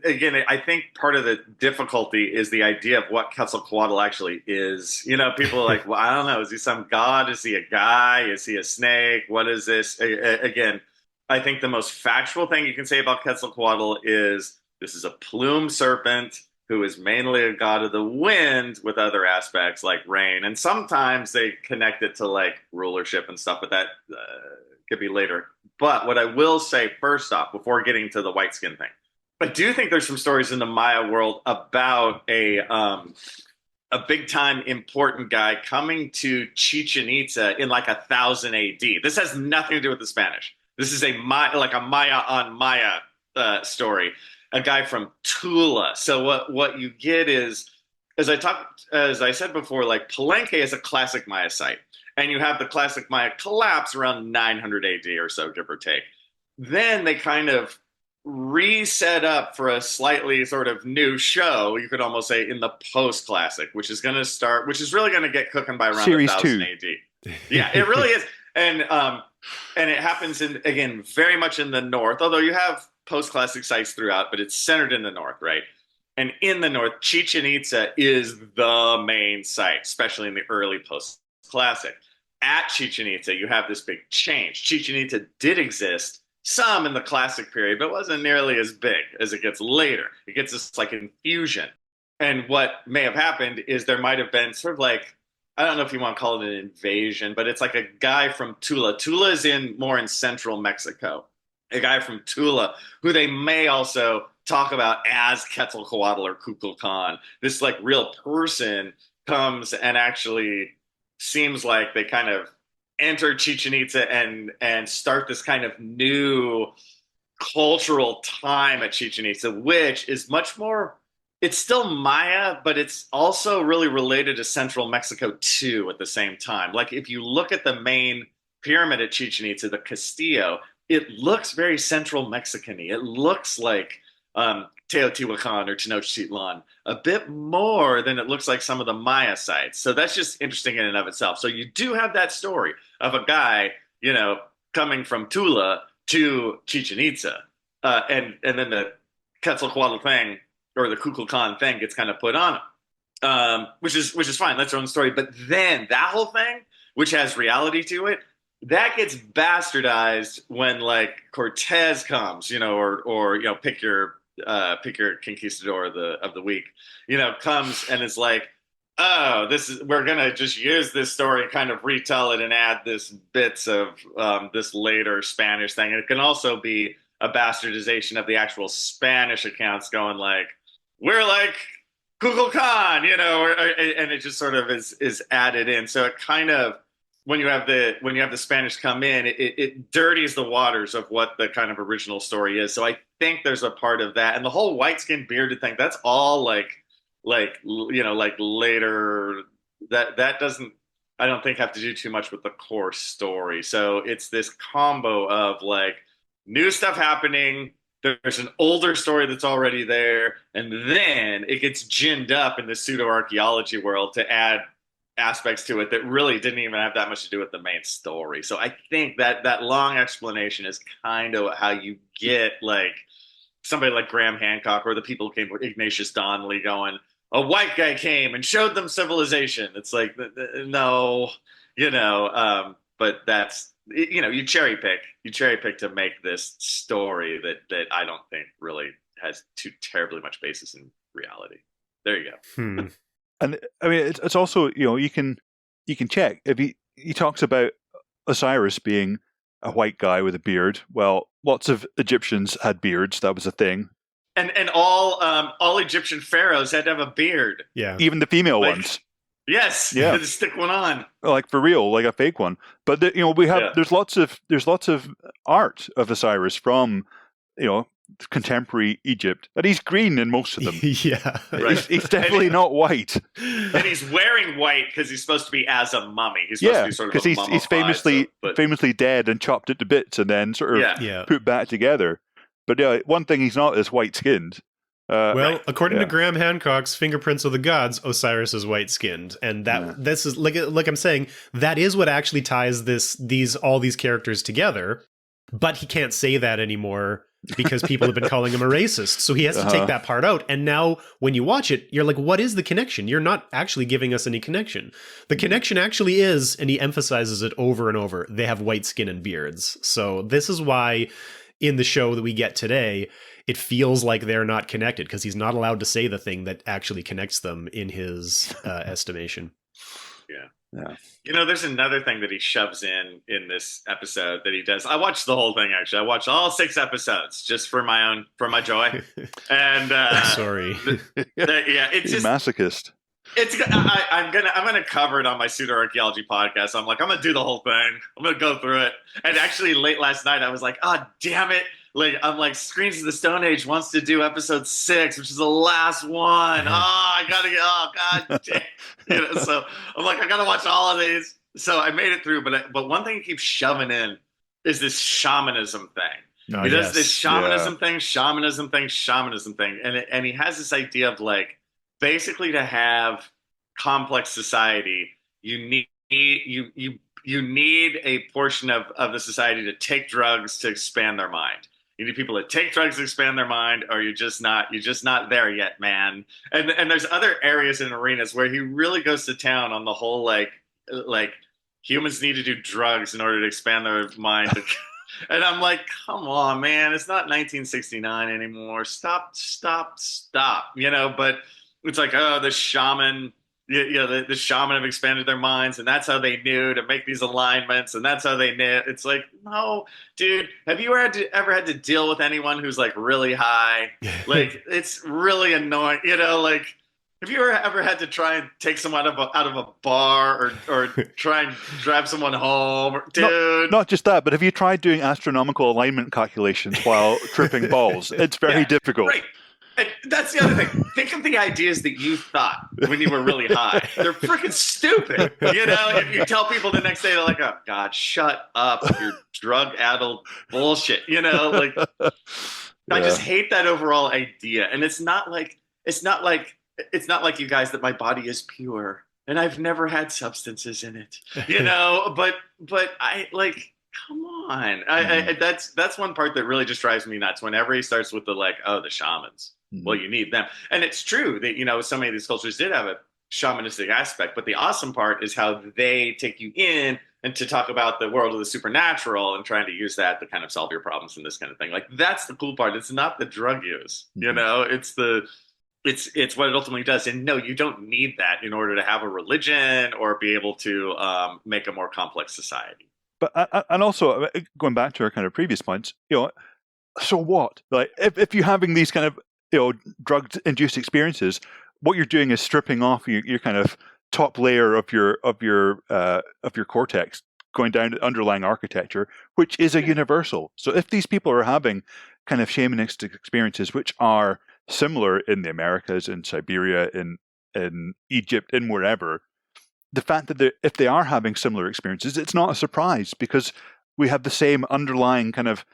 again, I think part of the difficulty is the idea of what Quetzalcoatl actually is. You know, people are like, well, I don't know. Is he some god? Is he a guy? Is he a snake? What is this? Again, I think the most factual thing you can say about Quetzalcoatl is this is a plumed serpent who is mainly a god of the wind with other aspects like rain. And sometimes they connect it to like rulership and stuff, but that could be later. But what I will say first off, before getting to the white skin thing, I do think there's some stories in the Maya world about a big time important guy coming to Chichen Itza in like 1000 AD. This has nothing to do with the Spanish. This is a Maya on Maya story. A guy from Tula. So what you get is, as I said before, like Palenque is a classic Maya site. And you have the classic Maya collapse around 900 AD or so, give or take. Then they kind of reset up for a slightly sort of new show, you could almost say, in the post-classic, which is really going to get cooking by around Series 1000 2. AD. Yeah, it really is. And it happens, again, very much in the north, although you have post-classic sites throughout, but it's centered in the north, right? And in the north, Chichen Itza is the main site, especially in the early post-classic. At Chichen Itza, you have this big change. Chichen Itza did exist some in the classic period, but wasn't nearly as big as it gets later. It gets this like infusion. And what may have happened is there might have been sort of like, I don't know if you want to call it an invasion, but it's like a guy from Tula. Tula is more in central Mexico. A guy from Tula, who they may also talk about as Quetzalcoatl or Kukulkan. This like real person comes and actually seems like they kind of enter Chichen Itza and start this kind of new cultural time at Chichen Itza, which is much more. It's still Maya, but it's also really related to central Mexico too at the same time. Like if you look at the main pyramid at Chichen Itza, the Castillo, it looks very central Mexican-y. It looks like Teotihuacan or Tenochtitlan a bit more than it looks like some of the Maya sites. So that's just interesting in and of itself. So you do have that story of a guy, coming from Tula to Chichen Itza, and then the Quetzalcoatl thing or the Kukulkan thing gets kind of put on him, which is fine. That's their own story. But then that whole thing, which has reality to it, that gets bastardized when like Cortez comes, or pick your conquistador of the week, comes and is like, oh, we're gonna just use this story and kind of retell it and add this bits of this later Spanish thing. And it can also be a bastardization of the actual Spanish accounts, going like, we're like Kukulkan, and it just sort of is added in. So it kind of, when you have the Spanish come in, it dirties the waters of what the kind of original story is. So I think there's a part of that, and the whole white skin bearded thing. That's all like later. That doesn't, I don't think, have to do too much with the core story. So it's this combo of like new stuff happening. There's an older story that's already there, and then it gets ginned up in the pseudo archaeology world to add aspects to it that really didn't even have that much to do with the main story. So I think that long explanation is kind of how you get like somebody like Graham Hancock or the people who came, Ignatius Donnelly, going, a white guy came and showed them civilization. It's like, no, but that's, you cherry pick to make this story that I don't think really has too terribly much basis in reality. There you go. And I mean, it's also, you can check if he talks about Osiris being a white guy with a beard. Well, lots of Egyptians had beards. That was a thing. And all Egyptian pharaohs had to have a beard. Yeah, even the female ones. Yes, yeah, to stick one on, like for real, like a fake one. But we have there's lots of art of Osiris from contemporary Egypt, and he's green in most of them. Yeah, right. He's definitely not white. And he's wearing white because he's supposed to be as a mummy. He's supposed to be sort of he's famously dead and chopped into bits and then sort of put back together. But one thing he's not is white skinned. According to Graham Hancock's Fingerprints of the Gods, Osiris is white-skinned, and this is like I'm saying, that is what actually ties all these characters together. But he can't say that anymore because people have been calling him a racist, so he has to take that part out. And now, when you watch it, you're like, "What is the connection?" You're not actually giving us any connection. The connection actually is, and he emphasizes it over and over, they have white skin and beards. So this is why, in the show that we get today, it feels like they're not connected because he's not allowed to say the thing that actually connects them in his estimation. Yeah. There's another thing that he shoves in this episode that he does. I watched the whole thing, actually. I watched all 6 episodes just for my joy. And sorry. It's just masochist. I'm gonna cover it on my pseudo archaeology podcast. I'm gonna do the whole thing. I'm gonna go through it. And actually, late last night, I was like, "Oh, damn it!" I'm like, Screens of the Stone Age wants to do episode 6, which is the last one. I gotta get. Oh, god damn. So I'm like, I gotta watch all of these. So I made it through, but one thing he keeps shoving in is this shamanism thing. He does this shamanism thing, and he has this idea of like, basically, to have complex society, you need a portion of the society to take drugs to expand their mind. You need people that take drugs to expand their mind, or you're just not there yet, man. And there's other areas and arenas where he really goes to town on the whole like humans need to do drugs in order to expand their mind. And I'm like, come on, man, it's not 1969 anymore. Stop. But it's like, oh, the shaman. The shaman have expanded their minds, and that's how they knew to make these alignments, and that's how they knew. It's like, no, dude, have you ever had to deal with anyone who's like really high? Like, it's really annoying, like Have you ever had to try and take someone out of a bar or try and drive someone home? Dude. Not just that, but have you tried doing astronomical alignment calculations while tripping balls? It's very difficult. Right. And that's the other thing. Think of the ideas that you thought when you were really high. They're freaking stupid. You know, if you tell people the next day, they're like, oh, God, shut up with your drug-addled bullshit. You know, like, I just hate that overall idea. And it's not like you guys that my body is pure and I've never had substances in it, you know, but I like, come on. I that's one part that really just drives me nuts whenever he starts with the like, oh, the shamans. Well, you need them. And it's true that, you know, so many of these cultures did have a shamanistic aspect, but the awesome part is how they take you in and to talk about the world of the supernatural and trying to use that to kind of solve your problems and this kind of thing. Like, that's the cool part. It's not the drug use, you know, it's what it ultimately does. And no, you don't need that in order to have a religion or be able to make a more complex society. But and also going back to our kind of previous points, you know, so what? Like, if you're having these kind of, you know, drug-induced experiences, what you're doing is stripping off your kind of top layer of your cortex, going down to underlying architecture, which is a universal. So if these people are having kind of shamanistic experiences, which are similar in the Americas, in Siberia, in Egypt, in wherever, the fact that if they are having similar experiences, it's not a surprise because we have the same underlying kind of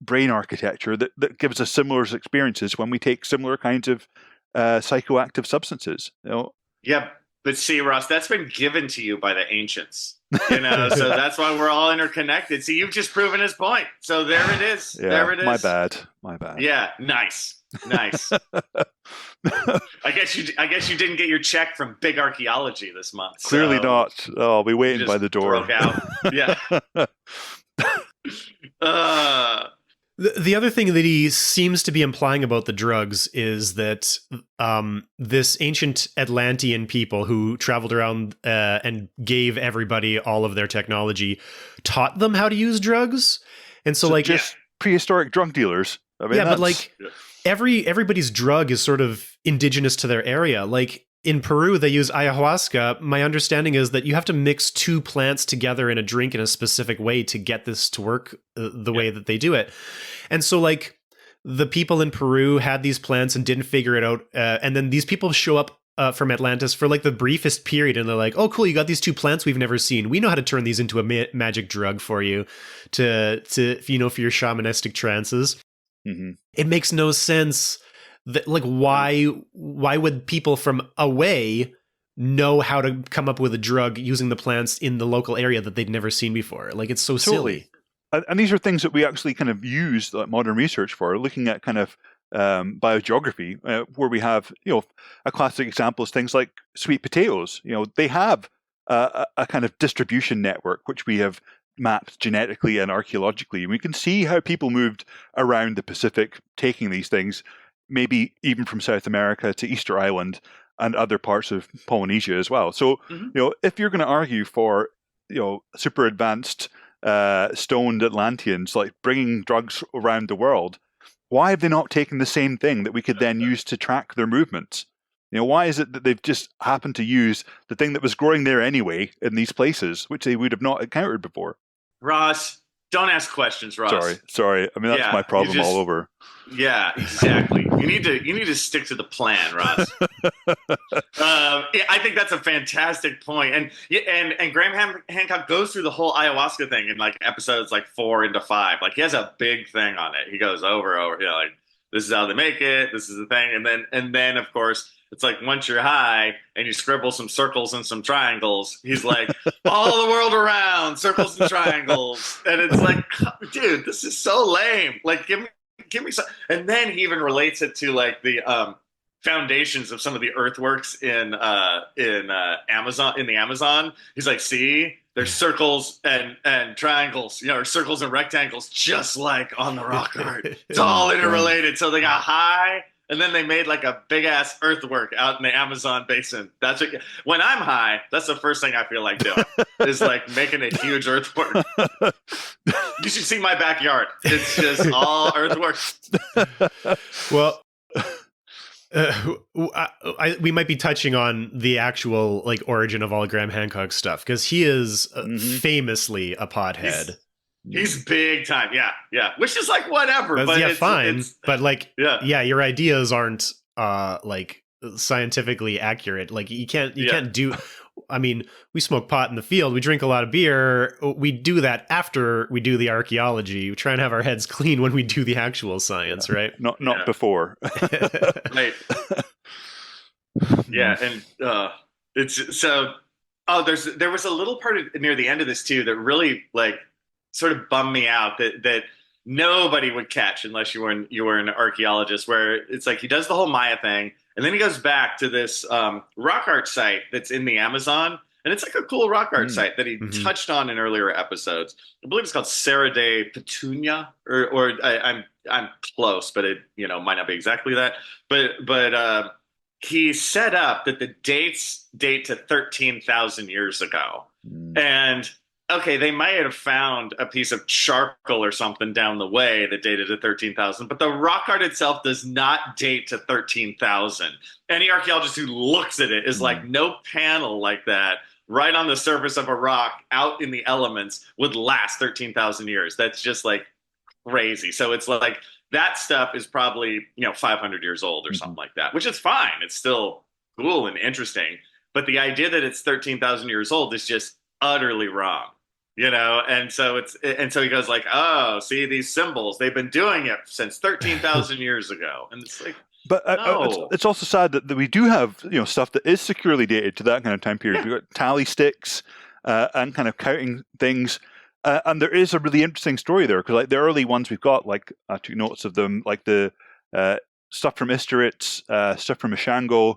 brain architecture that gives us similar experiences when we take similar kinds of psychoactive substances. You know? Yeah, but see, Ross, that's been given to you by the ancients. You know, so that's why we're all interconnected. See, you've just proven his point. So there it is. Yeah, there it is. My bad. Yeah, nice. I guess you didn't get your check from Big Archaeology this month. Clearly not. Oh, I'll be waiting by the door. Broke out. Yeah. The other thing that he seems to be implying about the drugs is that this ancient Atlantean people who traveled around and gave everybody all of their technology taught them how to use drugs. And so like just prehistoric drug dealers. I mean, but like everybody's drug is sort of indigenous to their area. Like in Peru, they use ayahuasca. My understanding is that you have to mix two plants together in a drink in a specific way to get this to work the way that they do it. And so like the people in Peru had these plants and didn't figure it out. And then these people show up from Atlantis for like the briefest period. And they're like, oh, cool, you got these two plants we've never seen. We know how to turn these into a magic drug for you to you know, for your shamanistic trances. Mm-hmm. It makes no sense that like why would people from away know how to come up with a drug using the plants in the local area that they'd never seen before? Like, it's so silly. And these are things that we actually kind of use like modern research for, looking at kind of biogeography, where we have, you know, a classic example is things like sweet potatoes. You know, they have a kind of distribution network which we have mapped genetically and archaeologically. And we can see how people moved around the Pacific taking these things, maybe even from South America to Easter Island and other parts of Polynesia as well. So, you know, if you're going to argue for, you know, super advanced stoned Atlanteans, like bringing drugs around the world, why have they not taken the same thing that we could then use to track their movements? You know, why is it that they've just happened to use the thing that was growing there anyway in these places, which they would have not encountered before? Ross, don't ask questions, Ross. Sorry. I mean, that's my problem all over. Yeah, exactly. You need to stick to the plan, Ross. I think that's a fantastic point. And Graham Hancock goes through the whole ayahuasca thing in like episodes like 4 into 5. Like, he has a big thing on it. He goes over, you know, like, this is how they make it. This is the thing. And then of course, it's like once you're high and you scribble some circles and some triangles, he's like, all the world around, circles and triangles. And it's like, dude, this is so lame. Like, give me some. And then he even relates it to like the foundations of some of the earthworks in Amazon, in the Amazon. He's like, see, there's circles and triangles, you know, or circles and rectangles, just like on the rock art. It's all interrelated. So they got high, and then they made like a big ass earthwork out in the Amazon basin. That's what, when I'm high, that's the first thing I feel like doing is like making a huge earthwork. You should see my backyard. It's just all earthworks. Well, We might be touching on the actual like origin of all Graham Hancock stuff, because he is famously a pothead. He's big time, yeah. Which is like whatever, but it's fine. But like, your ideas aren't like scientifically accurate. Like you can't do. I mean, we smoke pot in the field. We drink a lot of beer. We do that after we do the archaeology. We try and have our heads clean when we do the actual science, right? Not before. Right. Yeah, and it's so. Oh, there was a little part near the end of this too that really like sort of bummed me out that nobody would catch unless you were an archaeologist. Where it's like he does the whole Maya thing. And then he goes back to this rock art site that's in the Amazon. And it's like a cool rock art site that he touched on in earlier episodes. I believe it's called Serra de Petunia, or I'm close, but it might not be exactly that. But he set up that the dates date to 13,000 years ago. And okay, they might have found a piece of charcoal or something down the way that dated to 13,000, but the rock art itself does not date to 13,000. Any archaeologist who looks at it is like, no panel like that right on the surface of a rock out in the elements would last 13,000 years. That's just like crazy. So it's like that stuff is probably 500 years old or something like that, which is fine. It's still cool and interesting. But the idea that it's 13,000 years old is just utterly wrong. And so he goes like, oh, see these symbols, they've been doing it since 13,000 years ago. And it's like, but no. It's also sad that we do have stuff that is securely dated to that kind of time period. We've got tally sticks and kind of counting things, and there is a really interesting story there, because like the early ones we've got, like I took notes of them, like the stuff from Isteritz, stuff from Ishango,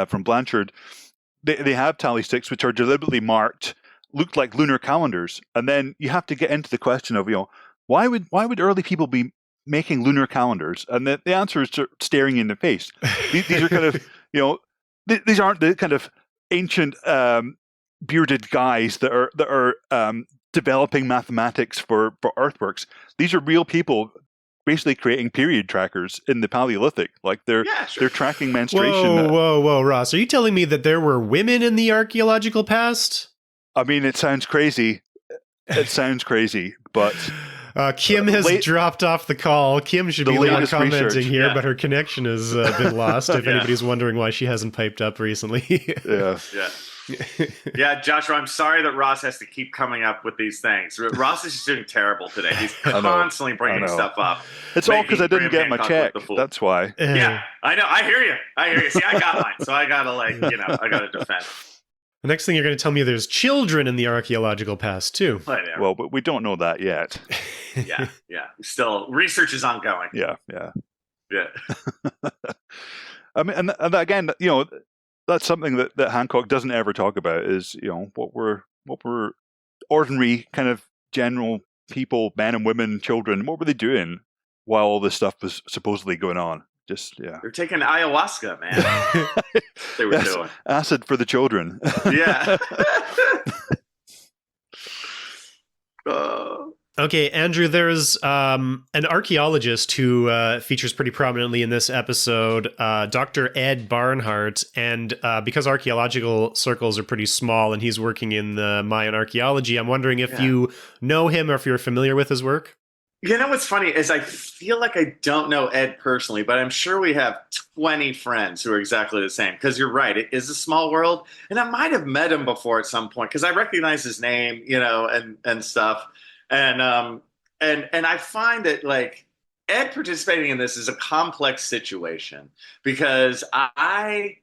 from Blanchard. They have tally sticks which are deliberately marked, looked like lunar calendars, and then you have to get into the question of why would early people be making lunar calendars? And the answer is staring you in the face. These are kind of these aren't the kind of ancient bearded guys that are developing mathematics for earthworks. These are real people basically creating period trackers in the Paleolithic. Like they're tracking menstruation. Whoa, Ross, are you telling me that there were women in the archaeological past? I mean, it sounds crazy. But Kim has dropped off the call. Kim should be the one commenting here, but her connection has been lost. If anybody's wondering why she hasn't piped up recently. Yeah, Joshua, I'm sorry that Ross has to keep coming up with these things. Ross is just doing terrible today. He's constantly bringing stuff up. It's all because I didn't get my check. That's why. Yeah, I know. I hear you. See, I got mine, so I gotta I gotta defend. The next thing you're going to tell me, there's children in the archaeological past too. Well, but we don't know that yet. Yeah. Still, research is ongoing. Yeah. I mean, and again, that's something that Hancock doesn't ever talk about, is what were ordinary kind of general people, men and women, children, what were they doing while all this stuff was supposedly going on? They're taking ayahuasca, man. They were doing acid for the children. Yeah. Okay, Andrew, there's an archaeologist who features pretty prominently in this episode, Dr. Ed Barnhart, and because archaeological circles are pretty small and he's working in the Mayan archaeology, I'm wondering if you know him or if you're familiar with his work? What's funny is I feel like I don't know Ed personally, but I'm sure we have 20 friends who are exactly the same, because you're right, it is a small world, and I might have met him before at some point because I recognize his name, and stuff. And I find that like Ed participating in this is a complex situation, because I've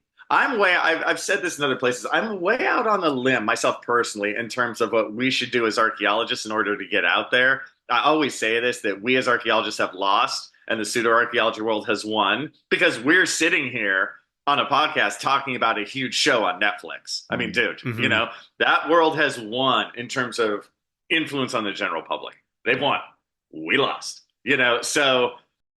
said this in other places, I'm way out on a limb myself personally in terms of what we should do as archaeologists in order to get out there. I always say this, that we as archaeologists have lost and the pseudo-archaeology world has won, because we're sitting here on a podcast talking about a huge show on Netflix. I mean, dude, that world has won in terms of influence on the general public. They've won. We lost. So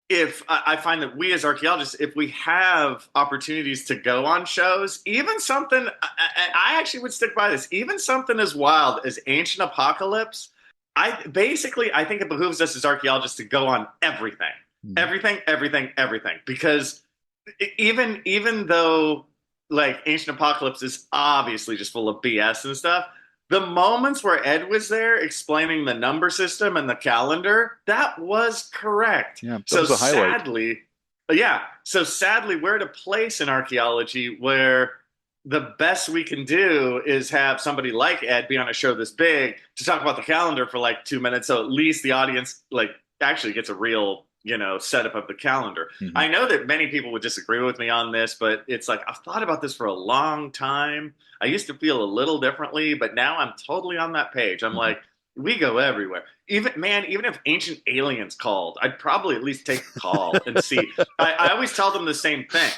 if I find that we as archaeologists, if we have opportunities to go on shows, even something, I actually would stick by this, even something as wild as Ancient Apocalypse, I think it behooves us as archaeologists to go on everything, because even though like Ancient Apocalypse is obviously just full of BS and stuff, the moments where Ed was there explaining the number system and the calendar, that was correct. Yeah, that So was a highlight. sadly, yeah. So sadly, we're at a place in archaeology where the best we can do is have somebody like Ed be on a show this big to talk about the calendar for like 2 minutes, so at least the audience like actually gets a real setup of the calendar. Mm-hmm. I know that many people would disagree with me on this, but it's like I've thought about this for a long time. I used to feel a little differently, but now I'm totally on that page. I'm Mm-hmm. like, we go everywhere. Even if ancient aliens called, I'd probably at least take a call and see. I always tell them the same thing.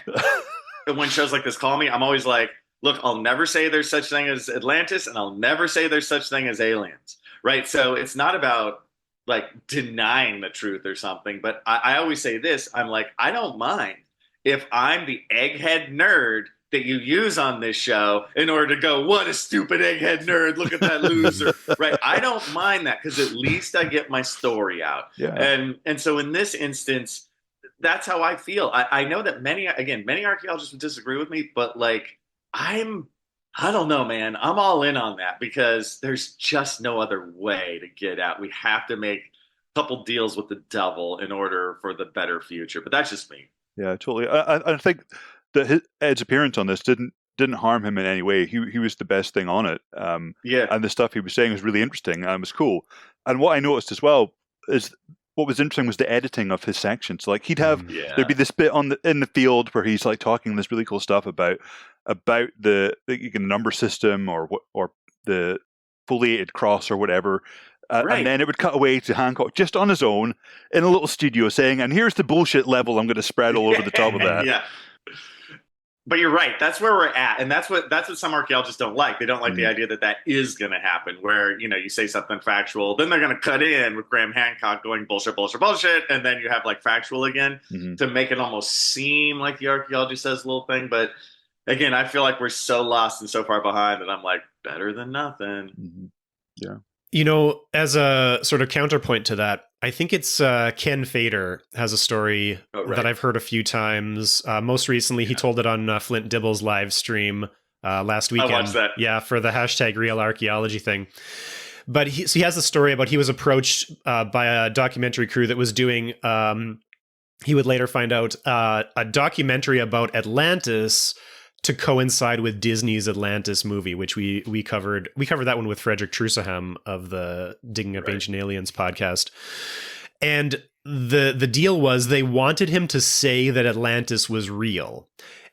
When shows like this call me, I'm always like, look, I'll never say there's such thing as Atlantis, and I'll never say there's such thing as aliens, right? So it's not about like denying the truth or something, but I always say this, I'm like, I don't mind if I'm the egghead nerd that you use on this show in order to go, what a stupid egghead nerd, look at that loser, right? I don't mind that because at least I get my story out. Yeah. And so in this instance, that's how I feel. I know that many archaeologists would disagree with me, but like I don't know, man. I'm all in on that because there's just no other way to get out. We have to make a couple deals with the devil in order for the better future. But that's just me. Yeah, totally. I think that Ed's appearance on this didn't harm him in any way. He was the best thing on it. Yeah. And the stuff he was saying was really interesting and it was cool. And what I noticed as well is what was interesting was the editing of his sections. Like he'd have there'd be this bit in the field where he's like talking this really cool stuff about the number system or the foliated cross or whatever. Right. And then it would cut away to Hancock just on his own in a little studio saying, and here's the bullshit level I'm going to spread all over the top of that. Yeah. But you're right. That's where we're at. And that's what some archaeologists don't like. They don't like the idea that is going to happen where, you say something factual, then they're going to cut in with Graham Hancock going bullshit, bullshit, bullshit. And then you have like factual again to make it almost seem like the archaeology says a little thing. But again, I feel like we're so lost and so far behind that I'm like, better than nothing. Mm-hmm. Yeah. As a sort of counterpoint to that, I think it's Ken Fader has a story that I've heard a few times. Most recently, he told it on Flint Dibble's live stream last weekend. I watched that. Yeah, for the hashtag Real Archaeology thing. But he has a story about he was approached by a documentary crew that was doing, he would later find out, a documentary about Atlantis to coincide with Disney's Atlantis movie, which we covered. We covered that one with Frederick Truesaham of the Digging Up Ancient Aliens podcast. And the deal was they wanted him to say that Atlantis was real.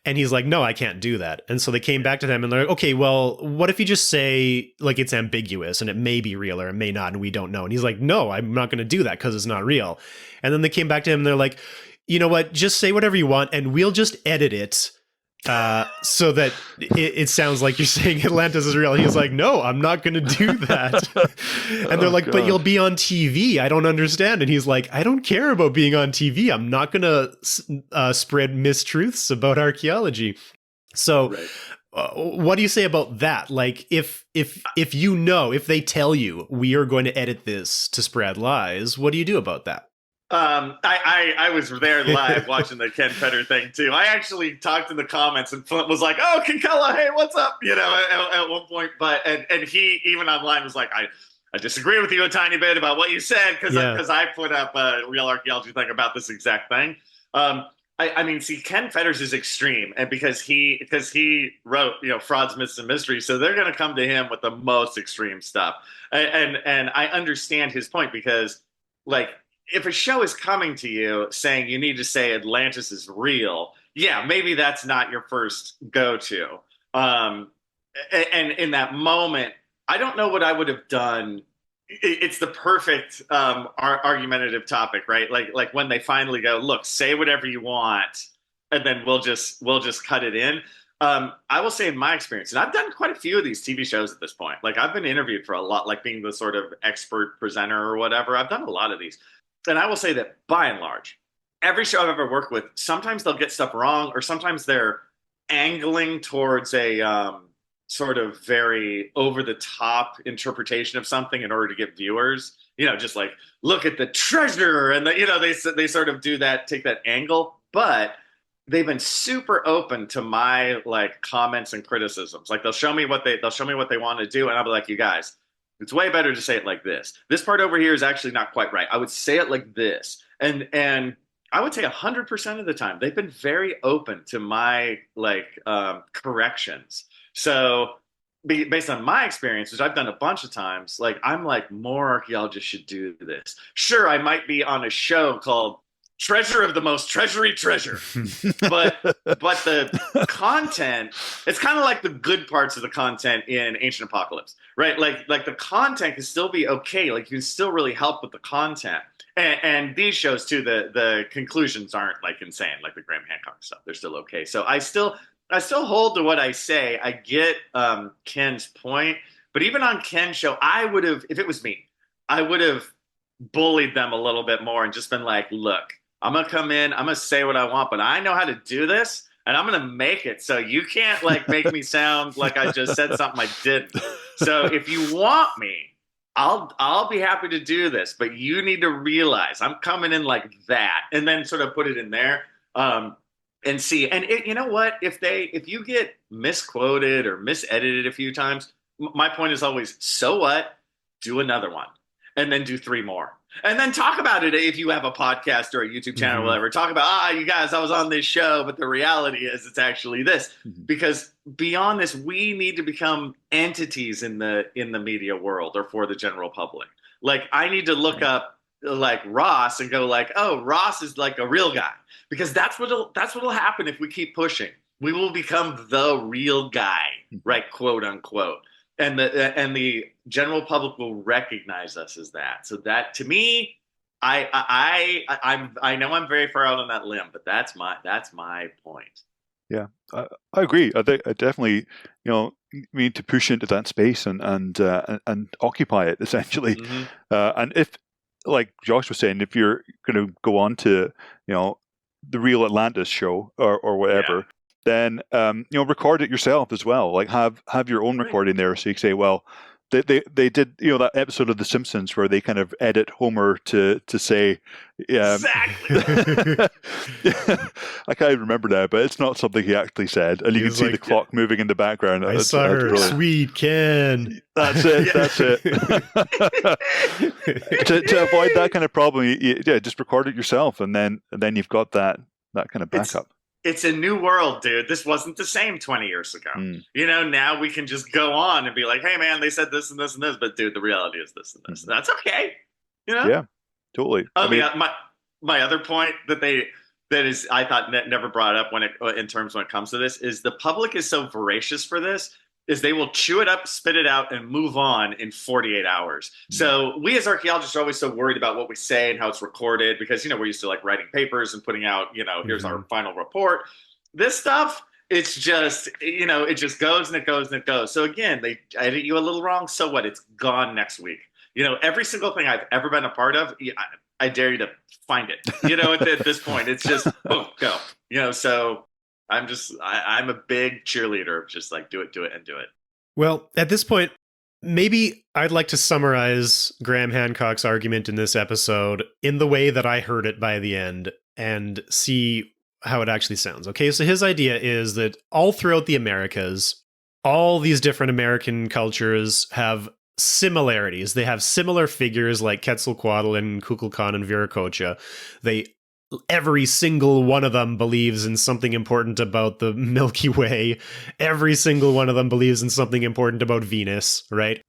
And he's like, no, I can't do that. And so they came back to them and they're like, okay, well, what if you just say like it's ambiguous and it may be real or it may not and we don't know? And he's like, no, I'm not going to do that because it's not real. And then they came back to him and they're like, you know what, just say whatever you want and we'll just edit it so that it sounds like you're saying Atlantis is real. He's like, no, I'm not going to do that. And they're like, but you'll be on TV. I don't understand. And he's like, I don't care about being on TV. I'm not going to spread mistruths about archaeology. So what do you say about that? Like, if they tell you we are going to edit this to spread lies, what do you do about that? I was there live watching the Ken Feder thing too. I actually talked in the comments and Flint was like, "Oh, Kinkella, hey, what's up?" At one point, but and he even online was like, "I disagree with you a tiny bit about what you said because I put up a Real Archaeology thing about this exact thing." I mean, see, Ken Feder's is extreme, and because he wrote Frauds, Myths, and Mysteries, so they're going to come to him with the most extreme stuff, and I understand his point because like. If a show is coming to you saying you need to say Atlantis is real, yeah, maybe that's not your first go-to. And in that moment, I don't know what I would have done. It's the perfect argumentative topic, right? Like when they finally go, look, say whatever you want, and then we'll just cut it in. I will say in my experience, and I've done quite a few of these TV shows at this point. Like I've been interviewed for a lot, like being the sort of expert presenter or whatever. I've done a lot of these. And I will say that by and large, every show I've ever worked with, sometimes they'll get stuff wrong, or sometimes they're angling towards a sort of very over-the-top interpretation of something in order to get viewers, just like, look at the treasure. And, they sort of do that, take that angle. But they've been super open to my like comments and criticisms. Like they'll show me what they want to do, and I'll be like, you guys, it's way better to say it like this. This part over here is actually not quite right. I would say it like this, and I would say 100% of the time they've been very open to my like corrections. So based on my experience, which I've done a bunch of times, like I'm like more archaeologists should do this. Sure, I might be on a show called Treasure of the Most Treasury Treasure, but the content, it's kind of like the good parts of the content in Ancient Apocalypse, right? Like the content can still be okay. Like you can still really help with the content. And these shows too, the conclusions aren't like insane, like the Graham Hancock stuff. They're still okay. So I still hold to what I say. I get Ken's point, but even on Ken's show, I would have, if it was me, I would have bullied them a little bit more and just been like, look, I'm gonna come in, I'm gonna say what I want, but I know how to do this, and I'm gonna make it. So you can't like make me sound like I just said something I didn't. So if you want me, I'll be happy to do this, but you need to realize I'm coming in like that, and then sort of put it in there. And see, and you know what? If you get misquoted or misedited a few times, my point is always, so what? Do another one, and then do 3 more, and then talk about it if you have a podcast or a YouTube channel or whatever. Talk about, you guys, I was on this show, but the reality is it's actually this. Because beyond this, we need to become entities in the media world or for the general public. Like I need to look up like Ross and go like, oh, Ross is like a real guy, because that's what'll happen if we keep pushing. We will become the real guy, right? Quote unquote. And the general public will recognize us as that. So that, to me, I know I'm very far out on that limb, but that's my point. Yeah, I agree. I think I definitely, we need to push into that space and occupy it essentially. And if, like Josh was saying, if you're going to go on to, the Real Atlantis show or whatever, then record it yourself as well. Like have your own recording there, so you can say, well, they did that episode of The Simpsons where they kind of edit Homer to say, exactly. I can't even remember now, but it's not something he actually said, and you can see the clock moving in the background. I saw her, brilliant. Sweet Ken. That's it. That's it. to avoid that kind of problem, just record it yourself, and then you've got that kind of backup. It's a new world, dude. This wasn't the same 20 years ago. Now we can just go on and be like, hey, man, they said this and this and this, but dude, the reality is this and this. That's okay. Yeah, totally. My other point that is I thought never brought up when it comes to this is the public is so voracious for this, is they will chew it up, spit it out, and move on in 48 hours. So we as archaeologists are always so worried about what we say and how it's recorded because, we're used to like writing papers and putting out, here's our final report. This stuff, it's just, it just goes and it goes and it goes. So again, they edit you a little wrong. So what? It's gone next week. Every single thing I've ever been a part of, I dare you to find it. At this point, it's just, boom, go. So I'm a big cheerleader of just like do it and do it. Well, at this point, maybe I'd like to summarize Graham Hancock's argument in this episode in the way that I heard it by the end and see how it actually sounds. Okay, so his idea is that all throughout the Americas, all these different American cultures have similarities. They have similar figures like Quetzalcoatl and Kukulkan and Viracocha. Every single one of them believes in something important about the Milky Way. Every single one of them believes in something important about Venus, right?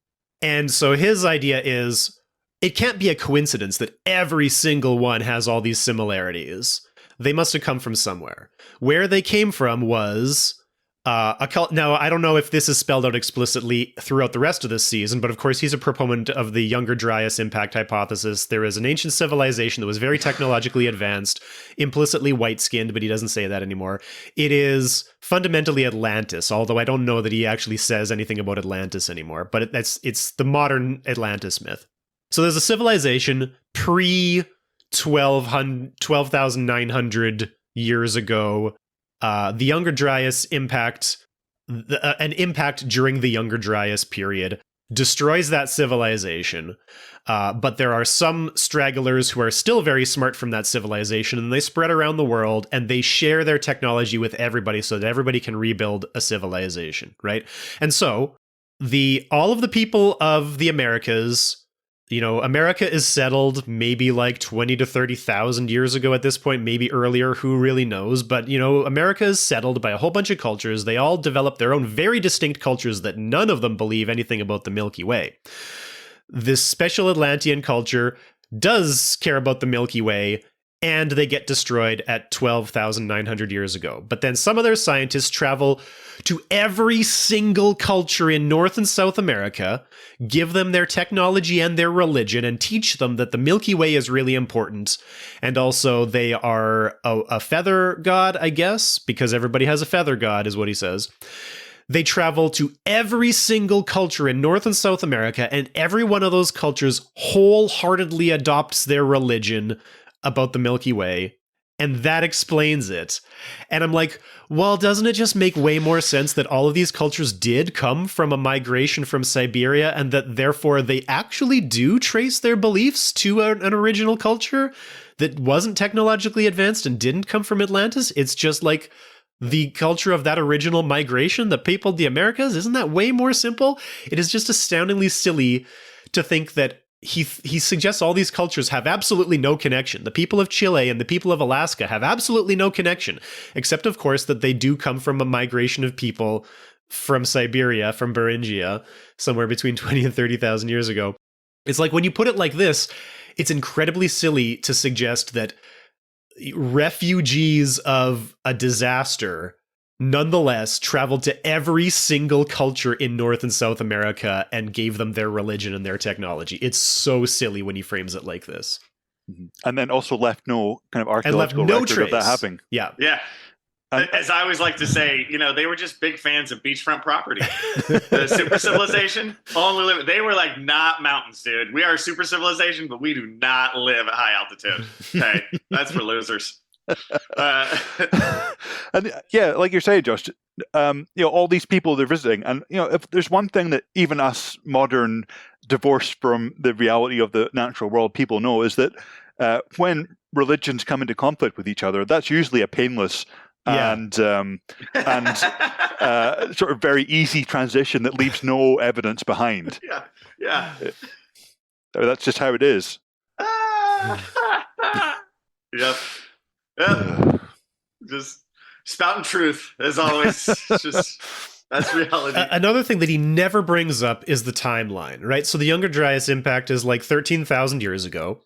And so his idea is, it can't be a coincidence that every single one has all these similarities. They must have come from somewhere. Where they came from was a cult. Now, I don't know if this is spelled out explicitly throughout the rest of this season, but of course he's a proponent of the Younger Dryas impact hypothesis. There is an ancient civilization that was very technologically advanced, implicitly white-skinned, but he doesn't say that anymore. It is fundamentally Atlantis, although I don't know that he actually says anything about Atlantis anymore, but it's the modern Atlantis myth. So there's a civilization pre-12,900 years ago. The Younger Dryas impact, an impact during the Younger Dryas period, destroys that civilization. But there are some stragglers who are still very smart from that civilization, and they spread around the world, and they share their technology with everybody so that everybody can rebuild a civilization, right? And so all of the people of the Americas, America is settled maybe like 20 to 30,000 years ago at this point, maybe earlier, who really knows? But, America is settled by a whole bunch of cultures. They all develop their own very distinct cultures that none of them believe anything about the Milky Way. This special Atlantean culture does care about the Milky Way, and they get destroyed at 12,900 years ago. But then some of their scientists travel to every single culture in North and South America, give them their technology and their religion, and teach them that the Milky Way is really important. And also they are a feather god, I guess, because everybody has a feather god, is what he says. They travel to every single culture in North and South America, and every one of those cultures wholeheartedly adopts their religion about the Milky Way, and that explains it. And I'm like, well, doesn't it just make way more sense that all of these cultures did come from a migration from Siberia, and that therefore they actually do trace their beliefs to an original culture that wasn't technologically advanced and didn't come from Atlantis? It's just like the culture of that original migration that peopled the Americas. Isn't that way more simple? It is just astoundingly silly to think that he suggests all these cultures have absolutely no connection. The people of Chile and the people of Alaska have absolutely no connection, except, of course, that they do come from a migration of people from Siberia, from Beringia, somewhere between 20 and 30,000 years ago. It's like, when you put it like this, it's incredibly silly to suggest that refugees of a disaster nonetheless traveled to every single culture in North and South America and gave them their religion and their technology. It's so silly when he frames it like this. And then also left no kind of archaeological record of that happening. Yeah. Yeah. As I always like to say, they were just big fans of beachfront property. The super civilization only live. They were like, not mountains, dude. We are a super civilization, but we do not live at high altitude. Okay, that's for losers. And yeah, like you're saying, Josh, all these people they're visiting, and if there's one thing that even us modern, divorced from the reality of the natural world people know, is that when religions come into conflict with each other, that's usually a painless and sort of very easy transition that leaves no evidence behind. Yeah. That's just how it is. Yep. Just spouting truth as always. That's reality. Another thing that he never brings up is the timeline, right? So the Younger Dryas impact is like 13,000 years ago.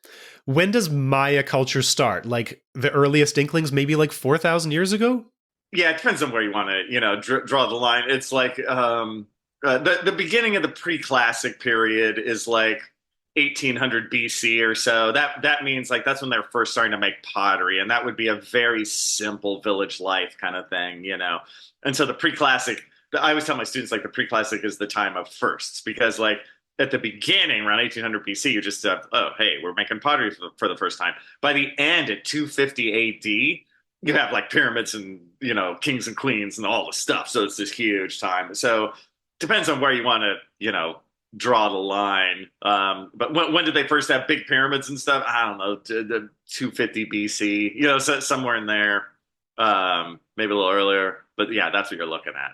When does Maya culture start? Like the earliest inklings, maybe like 4,000 years ago? Yeah, it depends on where you want to, draw the line. It's like the beginning of the pre-classic period is like 1800 BC or so. That means like that's when they're first starting to make pottery, and that would be a very simple village life kind of thing, And so the pre-classic, I always tell my students like the pre-classic is the time of firsts, because like at the beginning, around 1800 BC, you just we're making pottery for the first time. By the end, at 250 AD, you have like pyramids and kings and queens and all the stuff. So it's this huge time. So depends on where you want to draw the line. But when did they first have big pyramids and stuff? I don't know, 250 BC. So somewhere in there, maybe a little earlier. But yeah, that's what you're looking at.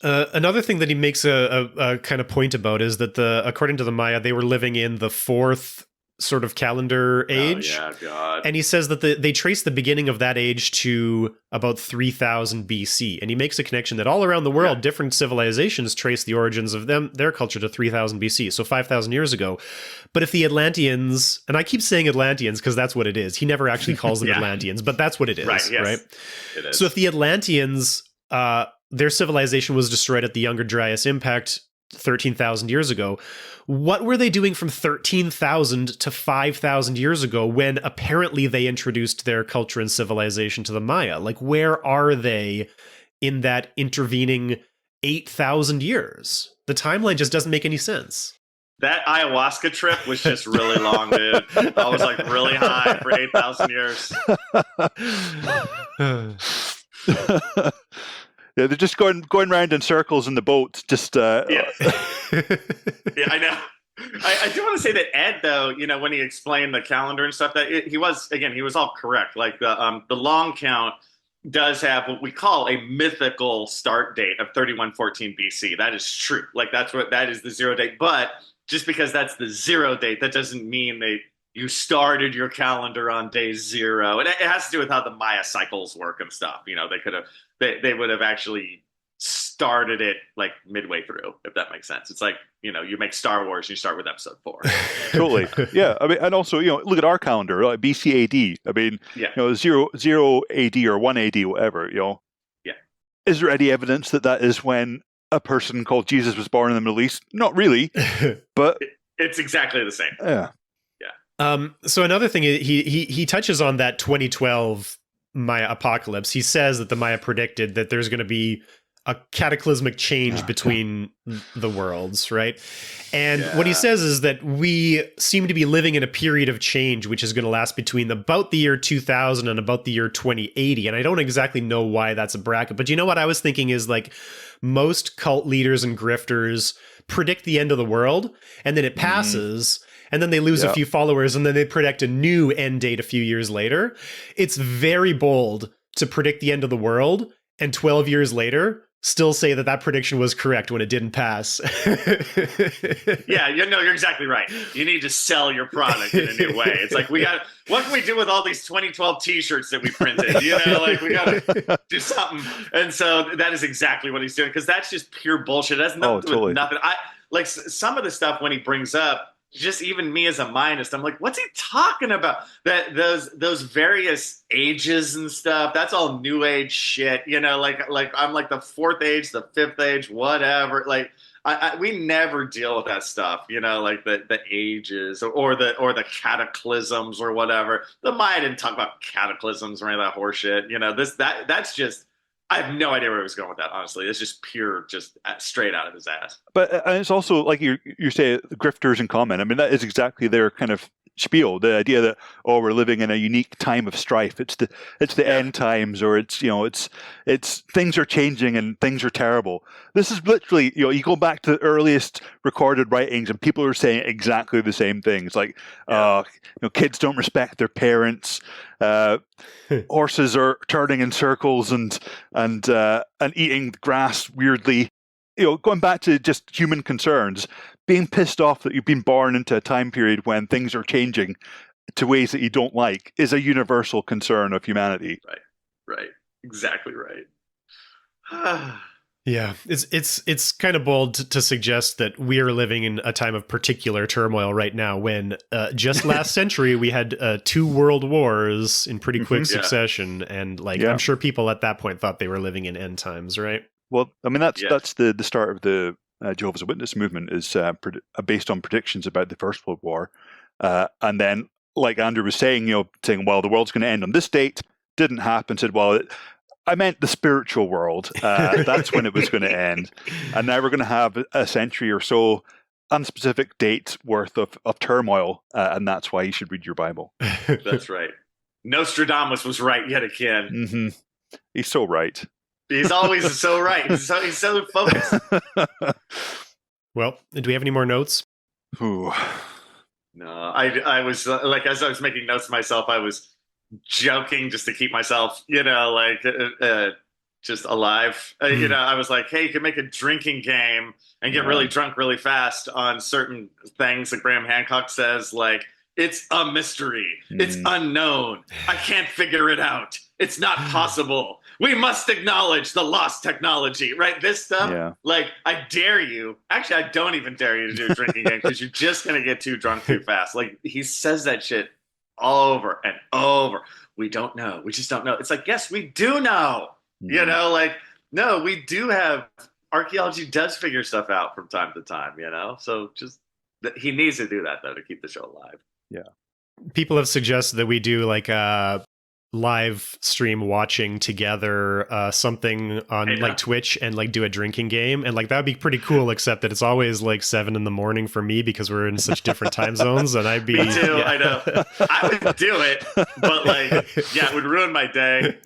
Another thing that he makes a kind of point about is that according to the Maya, they were living in the fourth sort of calendar age. Oh, yeah, God. And he says that they trace the beginning of that age to about 3000 BC. And he makes a connection that all around the world, different civilizations trace the origins of their culture to 3000 BC, so 5,000 years ago. But if the Atlanteans, and I keep saying Atlanteans because that's what it is. He never actually calls them Atlanteans, but that's what it is, right? Yes, right? It is. So if the Atlanteans, their civilization was destroyed at the Younger Dryas impact 13,000 years ago, what were they doing from 13,000 to 5,000 years ago when apparently they introduced their culture and civilization to the Maya? Like, where are they in that intervening 8,000 years? The timeline just doesn't make any sense. That ayahuasca trip was just really long, dude. I was like really high for 8,000 years. Yeah, they're just going round in circles in the boat, just Yeah, I know. I do want to say that Ed, though, when he explained the calendar and stuff, that he was all correct. Like the long count does have what we call a mythical start date of 3114 BC. That is true. Like that is the 0 date. But just because that's the 0 date, that doesn't mean you started your calendar on day 0. It has to do with how the Maya cycles work and stuff. They would have actually started it like midway through, if that makes sense. It's like, you make Star Wars and you start with episode 4. Totally. Yeah. I mean, and also, look at our calendar, like BC AD. I mean, yeah. 0 AD or 1 AD, whatever, Yeah. Is there any evidence that is when a person called Jesus was born in the Middle East? Not really, but it's exactly the same. Yeah. Yeah. So another thing, he touches on that 2012 Maya apocalypse. He says that the Maya predicted that there's going to be a cataclysmic change between the worlds, right? And what he says is that we seem to be living in a period of change, which is going to last between about the year 2000 and about the year 2080. And I don't exactly know why that's a bracket, but you know what I was thinking is, like, most cult leaders and grifters predict the end of the world, and then it passes, and then they lose a few followers, and then they predict a new end date a few years later. It's very bold to predict the end of the world, and 12 years later still say that prediction was correct when it didn't pass. Yeah, you're exactly right. You need to sell your product in a new way. It's like, what can we do with all these 2012 t-shirts that we printed? Like, we got to do something. And so that is exactly what he's doing, because that's just pure bullshit. It has nothing to do with nothing. Like some of the stuff when he brings up, just even me as a mindist, I'm like, what's he talking about? That those various ages and stuff, that's all new age shit, like I'm like the 4th age, the 5th age, whatever. Like we never deal with that stuff, like the ages or the cataclysms or whatever. The Maya didn't talk about cataclysms or any of that horseshit. That's just, I have no idea where he was going with that, honestly. It's just pure, just straight out of his ass. But and it's also, like you say, grifters in common. I mean, that is exactly their kind of spiel. The idea that, we're living in a unique time of strife. It's the end times, or it's things are changing and things are terrible. This is literally, you go back to the earliest recorded writings, and people are saying exactly the same things. Like, kids don't respect their parents. Horses are turning in circles and eating grass weirdly. Going back to just human concerns, being pissed off that you've been born into a time period when things are changing to ways that you don't like is a universal concern of humanity. Right. Exactly right. Yeah, it's kind of bold to suggest that we are living in a time of particular turmoil right now, when just last century we had 2 world wars in pretty quick succession, and I'm sure people at that point thought they were living in end times, right? Well, I mean, that's the start of the Jehovah's Witness movement, is based on predictions about the First World War, and then, like Andrew was saying, well, the world's going to end on this date. Didn't happen. Said, well, I meant the spiritual world. That's when it was going to end. And now we're going to have a century or so, unspecific dates worth of turmoil. And that's why you should read your Bible. That's right. Nostradamus was right yet again. Mm-hmm. He's so right. He's always so right. He's so focused. Well, do we have any more notes? Ooh. No, I was like, as I was making notes to myself, I was joking just to keep myself, just alive. I was like, hey, you can make a drinking game and get really drunk really fast on certain things that Graham Hancock says, like, it's a mystery. It's unknown. I can't figure it out. It's not possible. We must acknowledge the lost technology, right? This stuff, like, I dare you. Actually, I don't even dare you to do a drinking game, because you're just going to get too drunk too fast. Like, he says that shit over and over. We don't know. We just don't know. It's like, yes, we do know. No, we do have, archaeology does figure stuff out from time to time, So just, he needs to do that, though, to keep the show alive. Yeah. People have suggested that we do like a live stream watching together something on like Twitch, and like do a drinking game, and like that would be pretty cool, except that it's always like 7 a.m. for me, because we're in such different time zones, and I'd be me too. I know I would do it, but like, it would ruin my day.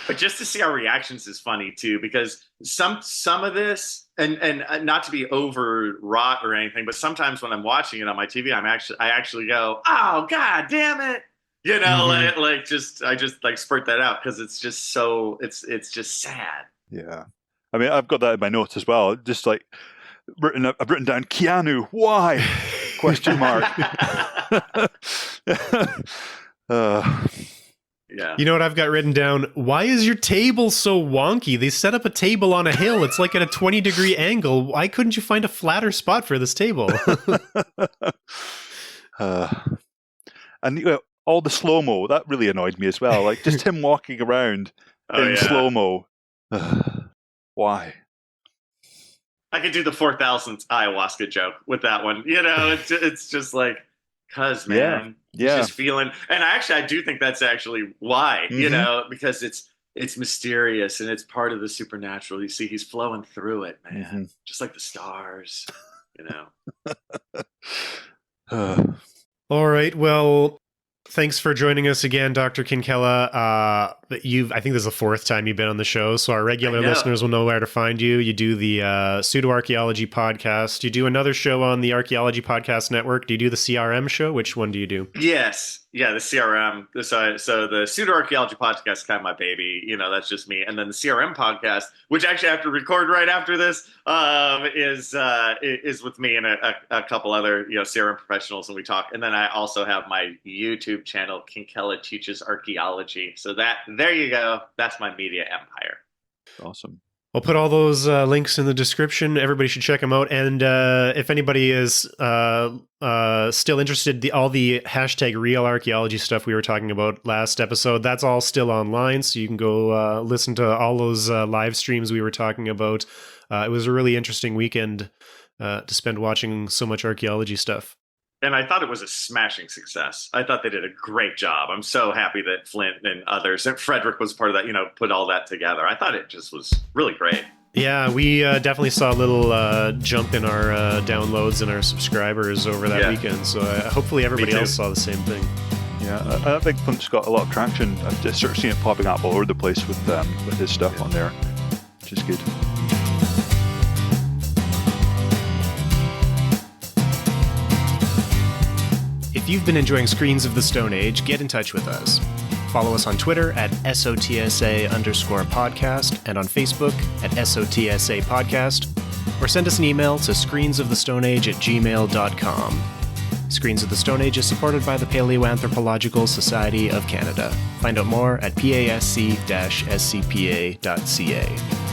But just to see our reactions is funny too, because some of this, and not to be overwrought or anything, but sometimes when I'm watching it on my TV, I actually go, oh God damn it, you know, I just like spurt that out because it's just so it's just sad. Yeah, I mean, I've got that in my notes as well. Just like I've written down Keanu, why? Question mark. Yeah. You know what I've got written down? Why is your table so wonky? They set up a table on a hill. It's like at a 20-degree angle. Why couldn't you find a flatter spot for this table? And all the slow-mo, that really annoyed me as well. Like just him walking around in slow-mo. Why? I could do the 4,000th ayahuasca joke with that one. You know, it's just like, cause man, just feeling. And I do think that's actually why, you know, because it's mysterious and it's part of the supernatural. You see, he's flowing through it, man, just like the stars, you know. All right, well, thanks for joining us again, Dr. Kinkella. I think this is the fourth time you've been on the show, so our regular listeners will know where to find you. You do the Pseudo-Archaeology podcast. You do another show on the Archaeology Podcast Network. Do you do the CRM show? Which one do you do? Yes. Yeah, the CRM. So the Pseudo-Archaeology podcast is kind of my baby. You know, that's just me. And then the CRM podcast, which actually I have to record right after this, is with me and a couple other, you know, CRM professionals, and we talk. And then I also have my YouTube channel, Kinkella Teaches Archaeology. So there you go. That's my media empire. Awesome. I'll put all those links in the description. Everybody should check them out. And if anybody is still interested, all the hashtag real archaeology stuff we were talking about last episode, that's all still online. So you can go listen to all those live streams we were talking about. It was a really interesting weekend to spend watching so much archaeology stuff. And I thought it was a smashing success. I thought they did a great job. I'm so happy that Flint and others, and Frederick was part of that, you know, put all that together. I thought it just was really great. Yeah, we definitely saw a little jump in our downloads and our subscribers over that weekend. So hopefully everybody else saw the same thing. Yeah, I think Flint's got a lot of traction. I've just sort of seen it popping up all over the place with his stuff on there, which is good. If you've been enjoying Screens of the Stone Age, get in touch with us. Follow us on Twitter at SOTSA_podcast and on Facebook at SOTSA podcast, or send us an email to screensofthestoneage@gmail.com. Screens of the Stone Age is supported by the Paleoanthropological Society of Canada. Find out more at pasc-scpa.ca.